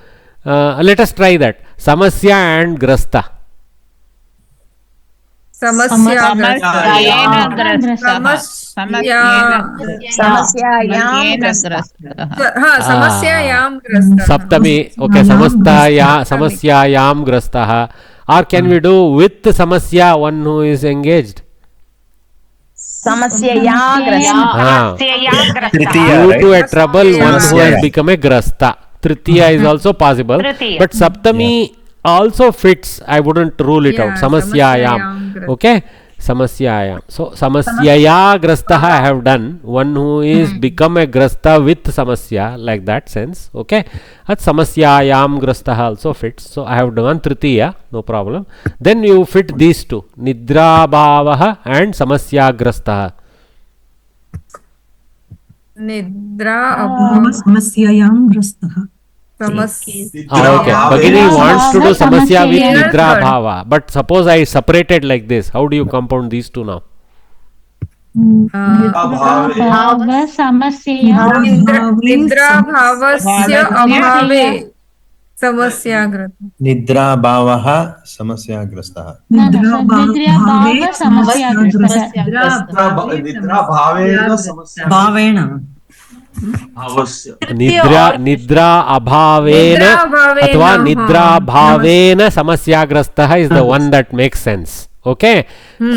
Let us try that. Samasya and grasta. Samasya Saptami. Okay. Samasyayam grastaha. Or can we do with samasya one who is engaged? Samasya grasta. Due to a trouble, one who has become a grasta. Tritiya is also possible. But Saptami also fits. I wouldn't rule it out. Samasyayam. Okay. Samasyayam. So samasyaya grastah I have done. One who is become a grasta with samasya, like that sense. Okay. At samasyayam grastah also fits. So I have done tritiya, no problem. Then you fit these two, nidra bhavah and samasya grastah. Nidra Samasyayam grastah. Okay, Bhagini wants to do samasya with nidra bhava, but suppose I separated like this, how do you compound these two now? Nidra bhavasya abhave samasyagrastah. Nidra bhavaha samasyagrastah. Nidra Bhavena. Nidra abhavena athva nidra bhavena samasyagrastah is the one that makes sense. Okay,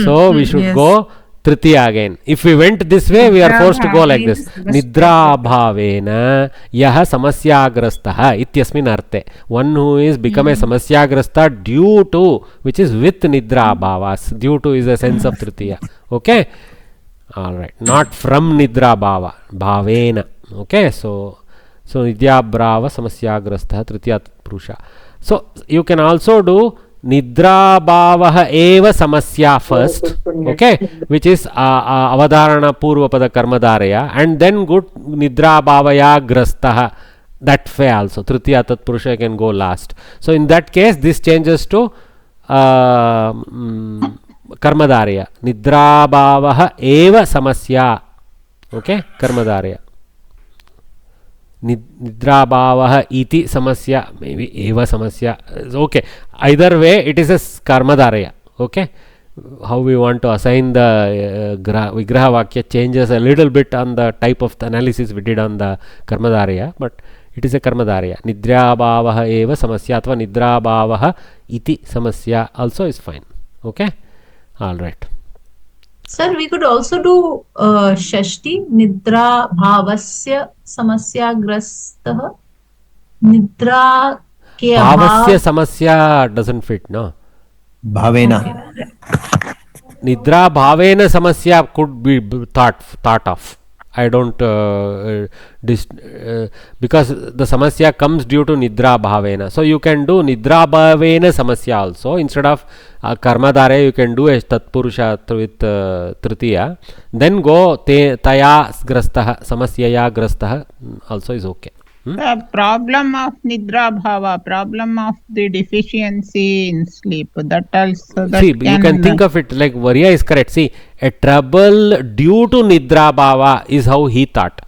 so we should go tritiya again. If we went this way, we are forced to go like this. Nidra bhavena yaha samasyagrastah ityasmin arte. One who is become a samasyagrastha due to, which is with nidra bhavas. Due to is a sense of tritiya. Okay. All right, not from nidra bhava, bhavena. Okay, so nidya brava samasyagrastha tritiya purusha. So you can also do nidra bhavah eva samasya first, okay, which is avadharana purvapada karmadaraya, and then good nidra bhavaya grastah, that way also tritiya tat purusha can go last. So in that case this changes to कर्मधारय निद्राभावः एव समस्या. Okay, कर्मधारय निद्राभावः इति समस्या, may be एव समस्या. Okay, either way it is a कर्मधारय. Okay, how we want to assign the vigraha vakya changes a little bit on the type of the analysis we did on the karmadharya, but it is a karmadharya. Nidrabhavah eva samasya athva nidrabhavah iti samasya also is fine. Okay, all right. Sir, we could also do Shashti, Nidra Bhavasya Samasya Grastah. Nidra ke Bhavasya Samasya doesn't fit, no? Bhavena. Nidra Bhavena Samasya could be thought of. I don't because the samasya comes due to nidra bhavena, so you can do nidra bhavena samasya also. Instead of karmadare, you can do a tatpurusha with tritiya, then go taya grastah samasyaya grastah also is okay. The problem of nidra bhava, problem of the deficiency in sleep, that also that see, you can think of it like Varya is correct. See, a trouble due to nidra bhava is how he thought,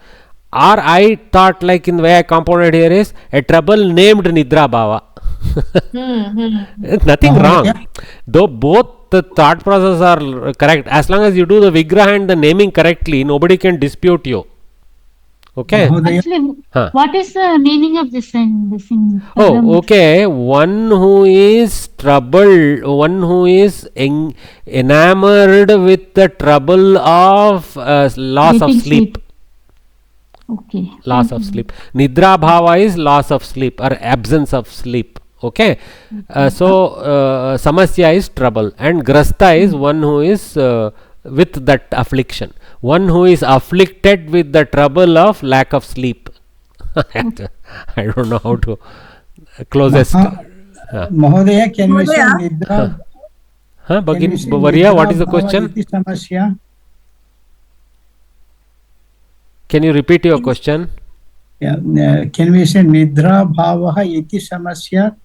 or I thought like in the way I compounded here is a trouble named nidra bhava. Nothing wrong, though both the thought process are correct. As long as you do the vigraha and the naming correctly, nobody can dispute you. Okay. Actually, what is the meaning of this thing? Oh, okay. One who is troubled, one who is enamored with the trouble of loss of sleep. Okay. Loss of sleep. Nidra bhava is loss of sleep or absence of sleep. Okay. So samasya is trouble, and grasta is one who is with that affliction. One who is afflicted with the trouble of lack of sleep. I don't know how to closest. Mahodaya, can we say nidra? Bhavariya, what is the question? Can you repeat your question? Yeah, can we say nidra bhavaha iti samasya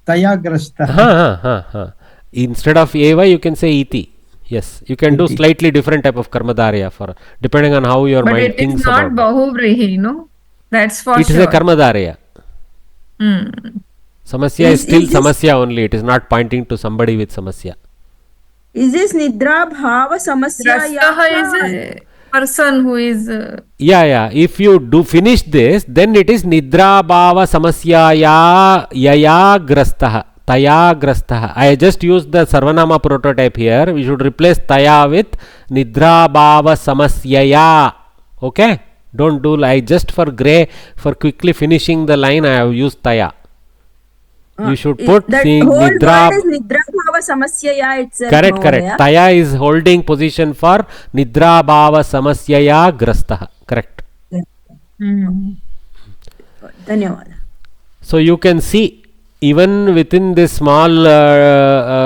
tayagrastah? Instead of eva, you can say iti. Yes, you can do slightly different type of karmadharya for depending on how your mind thinks about it. But it is not bahuvrihi, no? That's for sure. It is a karmadharya. Samasya is still samasya only. It is not pointing to somebody with samasya. Is this nidra bhava samasya? Is a person who is yeah. If you do finish this, then it is nidra bhava samasya yaya grastah. Taya grastah. I just used the Sarvanama prototype here. We should replace taya with nidra bhava samasyaya. Okay? Don't do like just for grey, for quickly finishing the line I have used taya. You should put that seeing whole Nidra. word is Nidra Bhava Samasyaya itself. Correct, correct. Taya is holding position for Nidra Bhava Samasyaya Grastah. Correct. Dhanyawad. So you can see, even within this small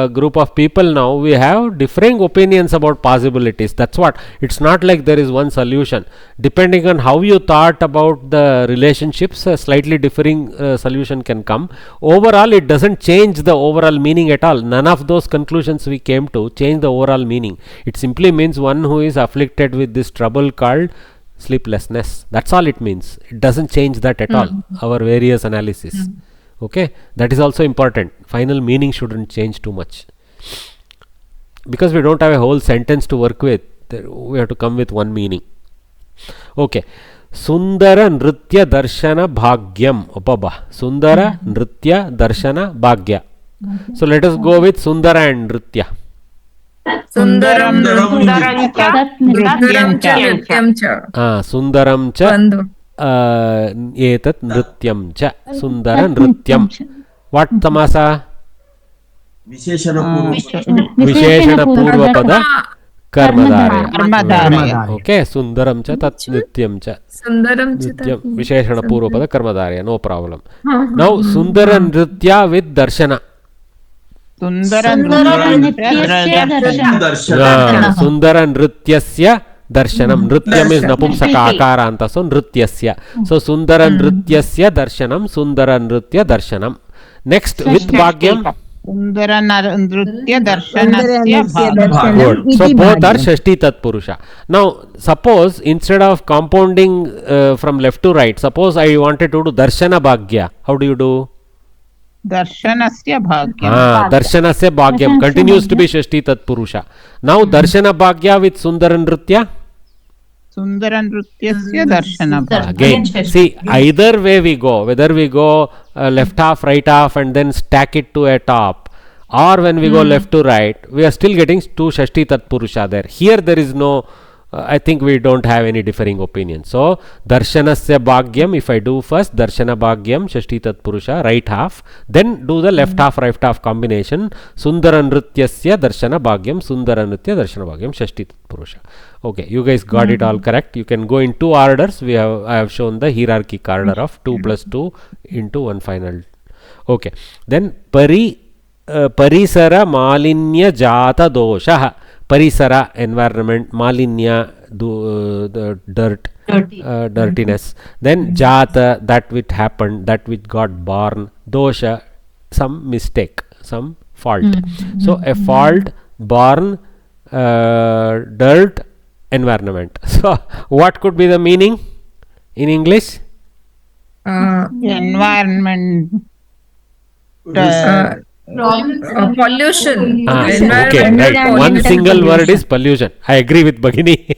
group of people now, we have differing opinions about possibilities. That's what. It's not like there is one solution. Depending on how you thought about the relationships, a slightly differing solution can come. Overall, it doesn't change the overall meaning at all. None of those conclusions we came to change the overall meaning. It simply means one who is afflicted with this trouble called sleeplessness. That's all it means. It doesn't change that at all. Our various analysis. Okay, that is also important. Final meaning shouldn't change too much, because we don't have a whole sentence to work with. We have to come with one meaning. Okay, Sundara Nritya Darshana Bhagyam. Sundara Nritya Darshana Bhagya. So let us go with Sundara and Nritya. Sundaram Nrityam cha. Sundaram cha etat nrityam cha. Sundara Nrityam. What tamasa? Visheshana Purvapada Karmadharya. Okay, Sundaram cha tat Nityam cha. Nityam Visheshana Purvapada Karmadharya. No problem. Now Sundara Nritya with Darshana. Sundara Nrityasya Darshanam. Nrityam is Napumsaka Akaranta. So Nrityasya. So Sundara Nrityasya Darshanam. Sundara Nritya Darshanam. Next with Bhagyam. Sundara Nritya Darshanasya Bhagyam. Good. So both are Shashti Tatpurusha. Now suppose instead of compounding from left to right, suppose I wanted to do Darshana Bhagya. How do you do? Darshanasya Bhagyam. Darshanasya Bhagyam continues to be Shashti Tatpurusha. Now Darshana Bhagya with Sundara Nritya. Sundara Nrityasya Darshana Bhagya. Again, see, either way we go, whether we go left half, right half, and then stack it to a top, or when we go left to right, we are still getting two Shashti Tatpurusha there. Here there is no, I think we don't have any differing opinion. So, Darshanasya Bhagyam, if I do first, Darshana Bhagyam, Shashti Tatpurusha, right half, then do the left half, right half combination, Sundara Nrityasya Darshana Bhagyam, Sundara Nritya Darshana Bhagyam, Shashti Tatpurusha. Okay, you guys got it all correct. You can go in two orders. I have shown the hierarchic order of 2 plus 2 into one final. Okay, then Parisara Malinya Jata Dosha. Parisara, environment, Malinya, the dirt, dirtiness. Then Jata, that which happened, that which got born. Dosha, some mistake, some fault. So a fault, born, dirt, environment. So what could be the meaning in English? Environment. Pollution. Okay, right. One single word is pollution. I agree with Bhagini.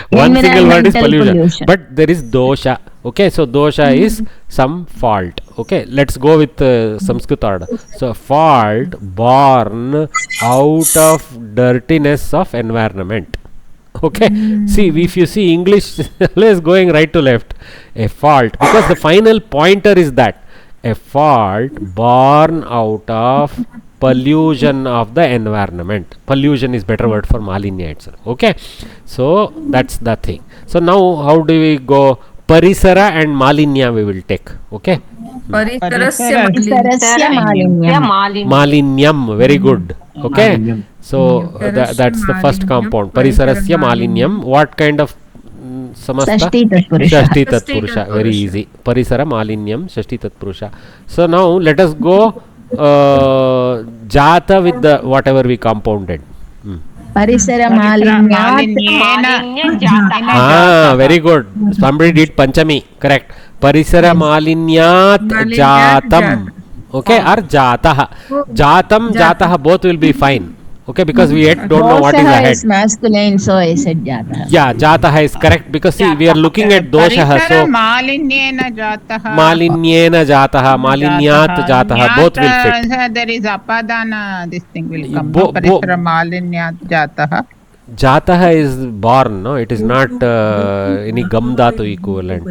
One single word is pollution. But there is dosha. Okay, so dosha is some fault. Okay, let's go with Samskrita order. So fault born out of dirtiness of environment. Okay, see, if you see English is going right to left. A fault, because the final pointer is that. A fault born out of pollution of the environment. Pollution is better word for Malinya itself. Okay, so that's the thing. So now how do we go? Parisara and Malinya we will take. Okay, Parisarasya Malinyam, very good. Okay, so that's the first compound. Parisarasya Malinyam. What kind of Samasta? Shashti Tatpurusha. Very easy. Parisara Malinyam Shashti Tatpurusha. So now let us go Jata with the whatever we compounded. Parisara Malinyat. Very good. Somebody did Panchami. Correct. Parisara Malinyat Jatam. Okay, or Jataha. Jatam, Jataha, both will be fine. Okay, because we yet don't know what is ahead. Is masculine, so I said Jataha. Yeah, Jataha is correct, because see, we are looking at doshaha. So Malinyena Jataha. Malinyena Jataha, Malinyat Jataha, both will fit. There is Apadana, this thing will come. Parisara Malinyat Jataha. Jataha is born, no? It is not any Gam Dhatu equivalent.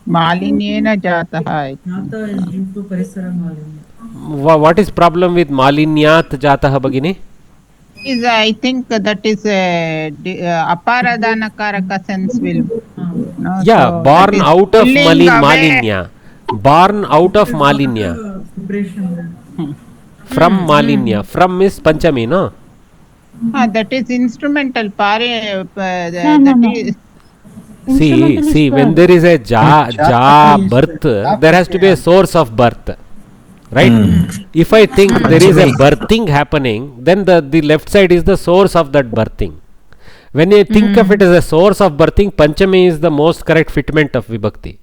Malinyena jatah. Jata is due to parisara malinya. What is problem with malinyat jatah, Bhagini? Is I think that is aparadanakaraka sense will. No, yeah, so born out of malinya. Born out of malinya. From malinya. From is Panchami, no? That is instrumental. See, when there is a birth, there has to be a source of birth. Right? If I think there is a birthing happening, then the left side is the source of that birthing. When you think of it as a source of birthing, Panchami is the most correct fitment of Vibhakti.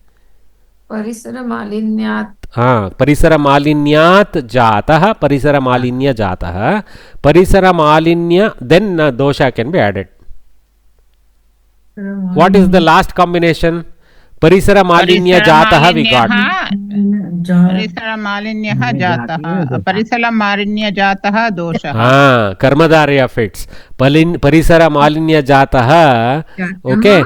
Parisara malinyat. Parisara malinyat jatah, parisara malinya jatah, parisara malinya, then dosha can be added. What is the last combination? Parisara malinya jatah we got. Parisara malinya jatah. Parisara malinya jatah dosha. Karmadarya fits. Parisara malinya jatah. Okay.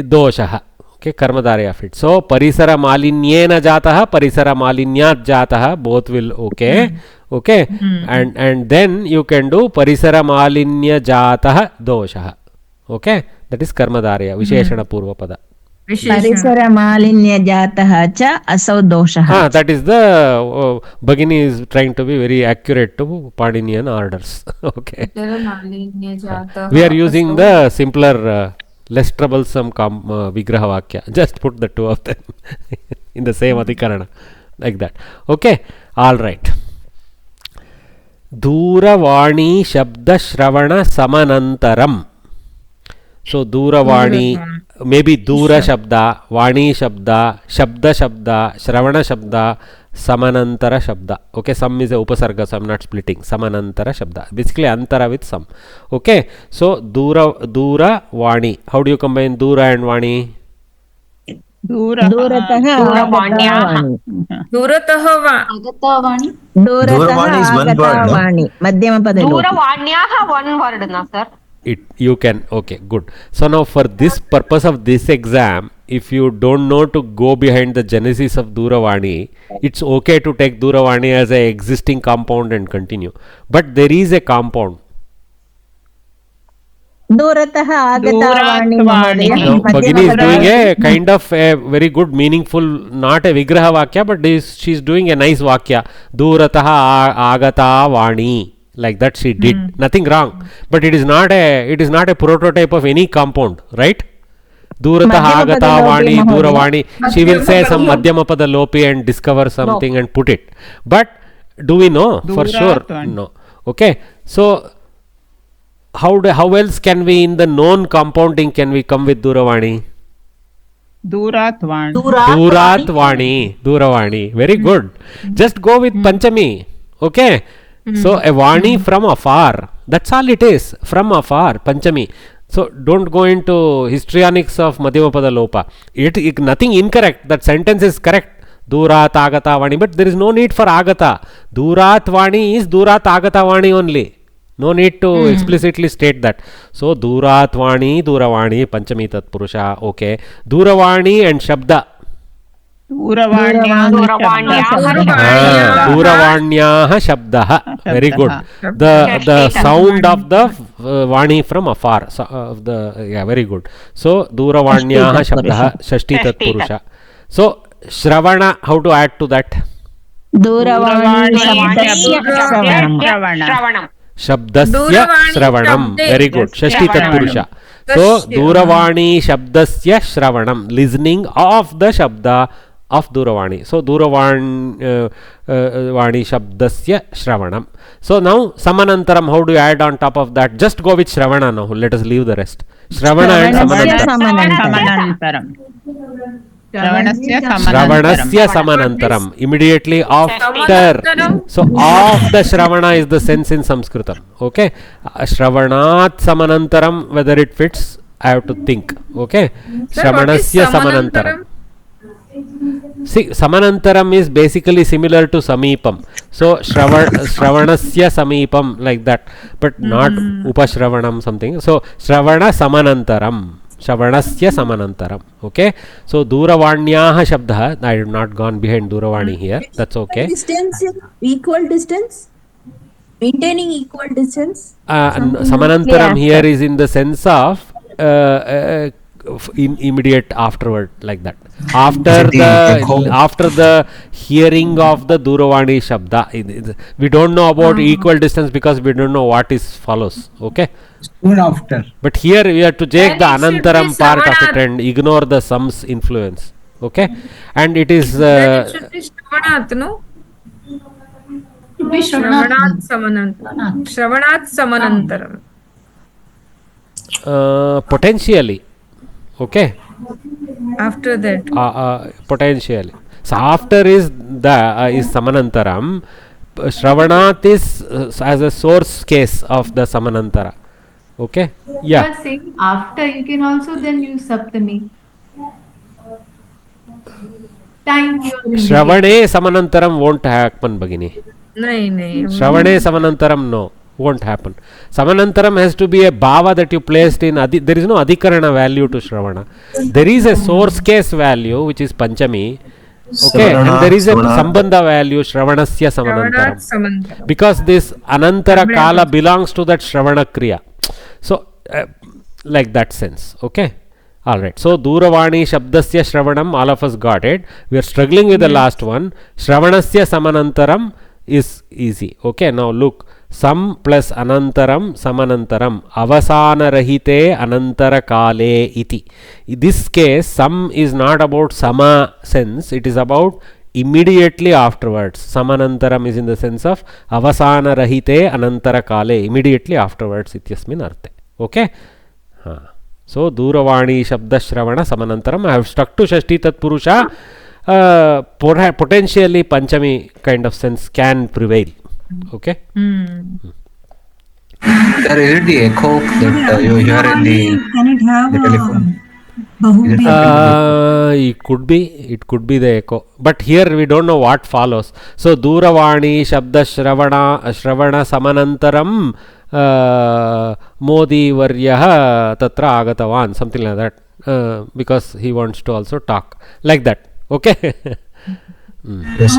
Dosha. Okay, karmadarya fits. So parisara malinyena jatah, parisara malinyat jatah, both will okay. Okay. And then you can do parisara malinya jatah dosha. Okay, that is karmadarya, visheshana purva pada. Parisara malinya jatah cha asau dosha. That is the Bhagini is trying to be very accurate to Paninian orders. Okay. We are using the simpler, less troublesome Vigraha Vakya. Just put the two of them in the same Adhikarana. Like that. Okay. All right. Duravani Shabda Shravana Samanantaram. So Duravani, maybe Dura Shabda, Vani Shabda, Shabda Shabda, Shravana Shabda, Samanantara Shabda. Okay, Sam is a Upasarga, so I am not splitting. Samanantara Shabda. Basically Antara with Sam. Okay, so Dura Vani. How do you combine Dura and Vani? Duratah Duravani is one word, no? Madhyama pada lopi. Duravanyah one word, na sir. You can, okay, good. So now for this purpose of this exam, if you don't know to go behind the genesis of Duravani, it's okay to take Duravani as a existing compound and continue. But there is a compound. Duratah agatavani. Bhagini is doing a kind of a very good, meaningful, not a Vigraha Vakya, but she is doing a nice Vakya. Duratah agatavani. Like that she did. Nothing wrong. But it is not a prototype of any compound, right? Duratah agata vani, duravani. She will say some madhyamapada lopi and discover something and put it. But do we know for sure? No. Okay. So how else can we in the known compounding can we come with duravani? Duravani. Very good. Just go with Panchami. Okay. So a Vani from afar, that's all it is, from afar, Panchami. So don't go into histrionics of Madhyamapada Lopa. It nothing incorrect, that sentence is correct. Durat Agata Vani, but there is no need for Agata. Durat Vani is Durat Agata Vani only. No need to explicitly state that. So Durat Vani, Duravani, Panchami Tat Purusha, okay. Duravani and Shabda. Duravanyah Shabdah. Very good. The sound of the Vani from afar. Very good. So Duravanyah Shabdah Shashti Tat Purusha. So Shravana, how to add to that? Shabdasya Shravanam. Very good. Shashti Tat Purusha. So Duravani Shabdasya Shravanam. Listening of the Shabda of Duravani. So Duravani Shabdasya Shravanam. So now Samanantaram, how do you add on top of that? Just go with Shravana now. Let us leave the rest. Shravana and Samanantaram. Shravanasya Samanantaram. Immediately after. So of the Shravana is the sense in Samskritam. Okay. Shravanat Samanantaram, whether it fits, I have to think. Okay. Shravanasya Samanantaram. See, Samanantaram is basically similar to Samipam. So, Shravanasya Samipam, like that. But not Upashravanam something. So, Shravana Samanantaram. Shravanasya samanantaram. Okay. So Duravanyah Shabda. I have not gone behind Duravani here. That's okay. Distance, equal distance? Maintaining equal distance? Samanantaram here is in the sense of in immediate afterward, like that. After the hearing of the Duravani Shabda, we don't know about equal distance because we don't know what is follows. Okay. Soon after. But here we have to take the Anantaram part of it and ignore the sam's influence. Okay. And it is. It should be Shravanat, no? Shravanat Samanantaram. Potentially. Okay. After that. Potentially. So after is Samanantaram. Shravanat is as a source case of the Samanantara. Okay. Yeah. You are saying after you can also then use Saptami. Time Shravane Samanantaram won't happen, Bagini. Shravane Samanantaram, no, won't happen. Samanantaram has to be a bhava that you placed in. There is no adhikarana value to Shravana. There is a source case value which is Panchami. Okay, and there is a Sambandha value Shravanasya Samanantaram. Because this Anantara Kala belongs to that Shravana Kriya. So, like that sense. Okay. Alright. So, Duravani Shabdasya Shravanam, all of us got it. We are struggling with the last one. Shravanasya Samanantaram is easy. Okay. Now, look. Sam plus Anantaram Samanantaram Avasana Rahite Anantara Kale iti. In this case, Sam is not about Sama sense. It is about immediately afterwards. Samanantaram is in the sense of Avasana Rahite Anantara Kale. Immediately afterwards. Ityasmin arte. Okay. So, Duravani Shabda Shravana Samanantaram. I have stuck to Shashti Tat Purusha. Potentially Panchami kind of sense can prevail. Okay. There is the echo that you hear in Can it have the telephone. It could be the echo. But here we don't know what follows. So Duravani Shabda Shravana Samanantaram Modi Varyaha Tatra Agatavan, something like that. Because he wants to also talk. Like that. Okay. Duravani,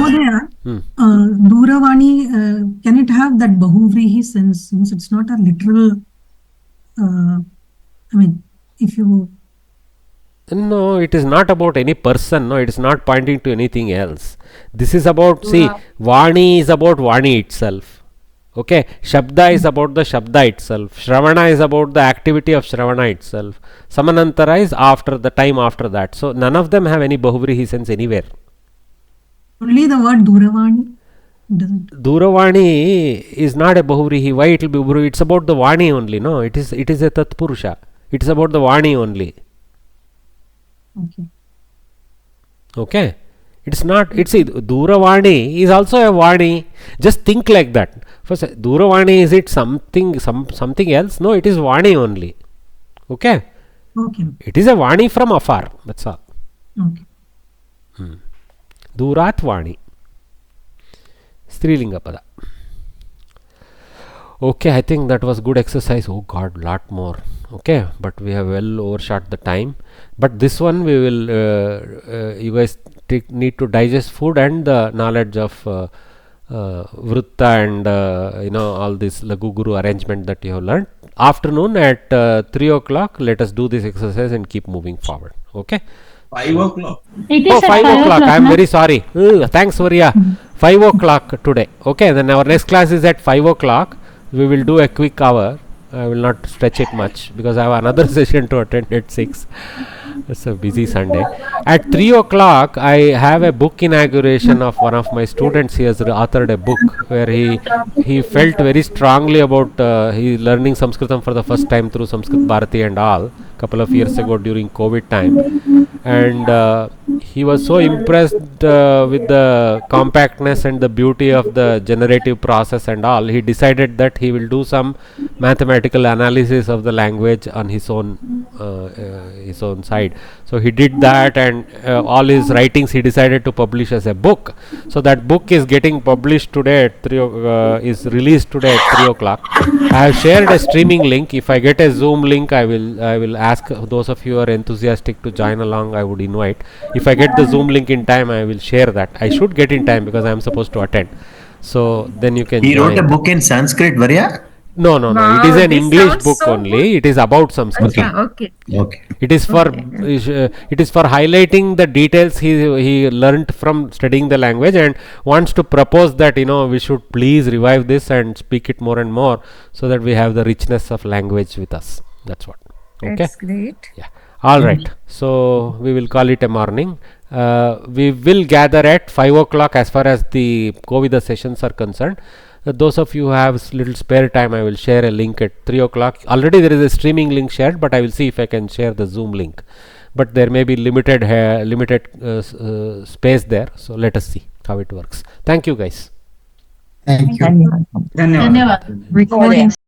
can it have that Bahuvrihi sense, since it's not a literal, if you... No, it is not about any person. No, it is not pointing to anything else. This is about, see, Vani is about Vani itself. Okay, Shabda is about the Shabda itself. Shravana is about the activity of Shravana itself. Samanantara is after the time after that. So, none of them have any Bahuvrihi sense anywhere. Only the word Duravani doesn't. Duravani is not a Bahuvrihi. Why it will be Bahuvrihi? It's about the Vani only. No, it is a Tatpurusha. It is about the Vani only. Okay. Okay. It's not, it's Duravani is also a Vani. Just think like that. First, Duravani, is it something else? No, it is Vani only. Okay. Okay. It is a Vani from afar. That's all. Okay. Durat Vani. Strilinga Pada. Okay, I think that was good exercise. Oh God, lot more. Okay, but we have well overshot the time. But this one we will, you guys need to digest food and the knowledge of Vrutta and all this Lagu Guru arrangement that you have learned. Afternoon at 3 o'clock, let us do this exercise and keep moving forward. Okay. 5 o'clock. It is 5 o'clock. I am very sorry. Thanks, Varya. 5 o'clock today. Okay, then our next class is at 5 o'clock. We will do a quick hour. I will not stretch it much because I have another session to attend at 6. It's a busy Sunday. At 3 o'clock, I have a book inauguration of one of my students. He has authored a book where he felt very strongly about he learning Samskritam for the first time through Sanskrit Bharati and all, couple of years ago during COVID time. And he was so impressed with the compactness and the beauty of the generative process and all. He decided that he will do some mathematical analysis of the language on his own side. So he did that, and all his writings he decided to publish as a book. So that book is getting published today at is released today at 3 o'clock. I have shared a streaming link. If I get a Zoom link, I will ask ask those of you who are enthusiastic to join along. I would invite. If I get the Zoom link in time, I will share that. I should get in time because I am supposed to attend. So then you can. He wrote a book in Sanskrit, Varya? No. Wow, It is an this English sounds book so only. good. It is about Samskrita. Okay. It is for highlighting the details he learnt from studying the language, and wants to propose that we should please revive this and speak it more and more, so that we have the richness of language with us. That's what. Okay. That's great. Yeah. All right. So we will call it a morning. We will gather at 5 o'clock as far as the Kovida sessions are concerned. Those of you who have little spare time, I will share a link at 3 o'clock. Already there is a streaming link shared, but I will see if I can share the Zoom link. But there may be limited space there. So let us see how it works. Thank you, guys. Thank you. Dhanyavad. Recording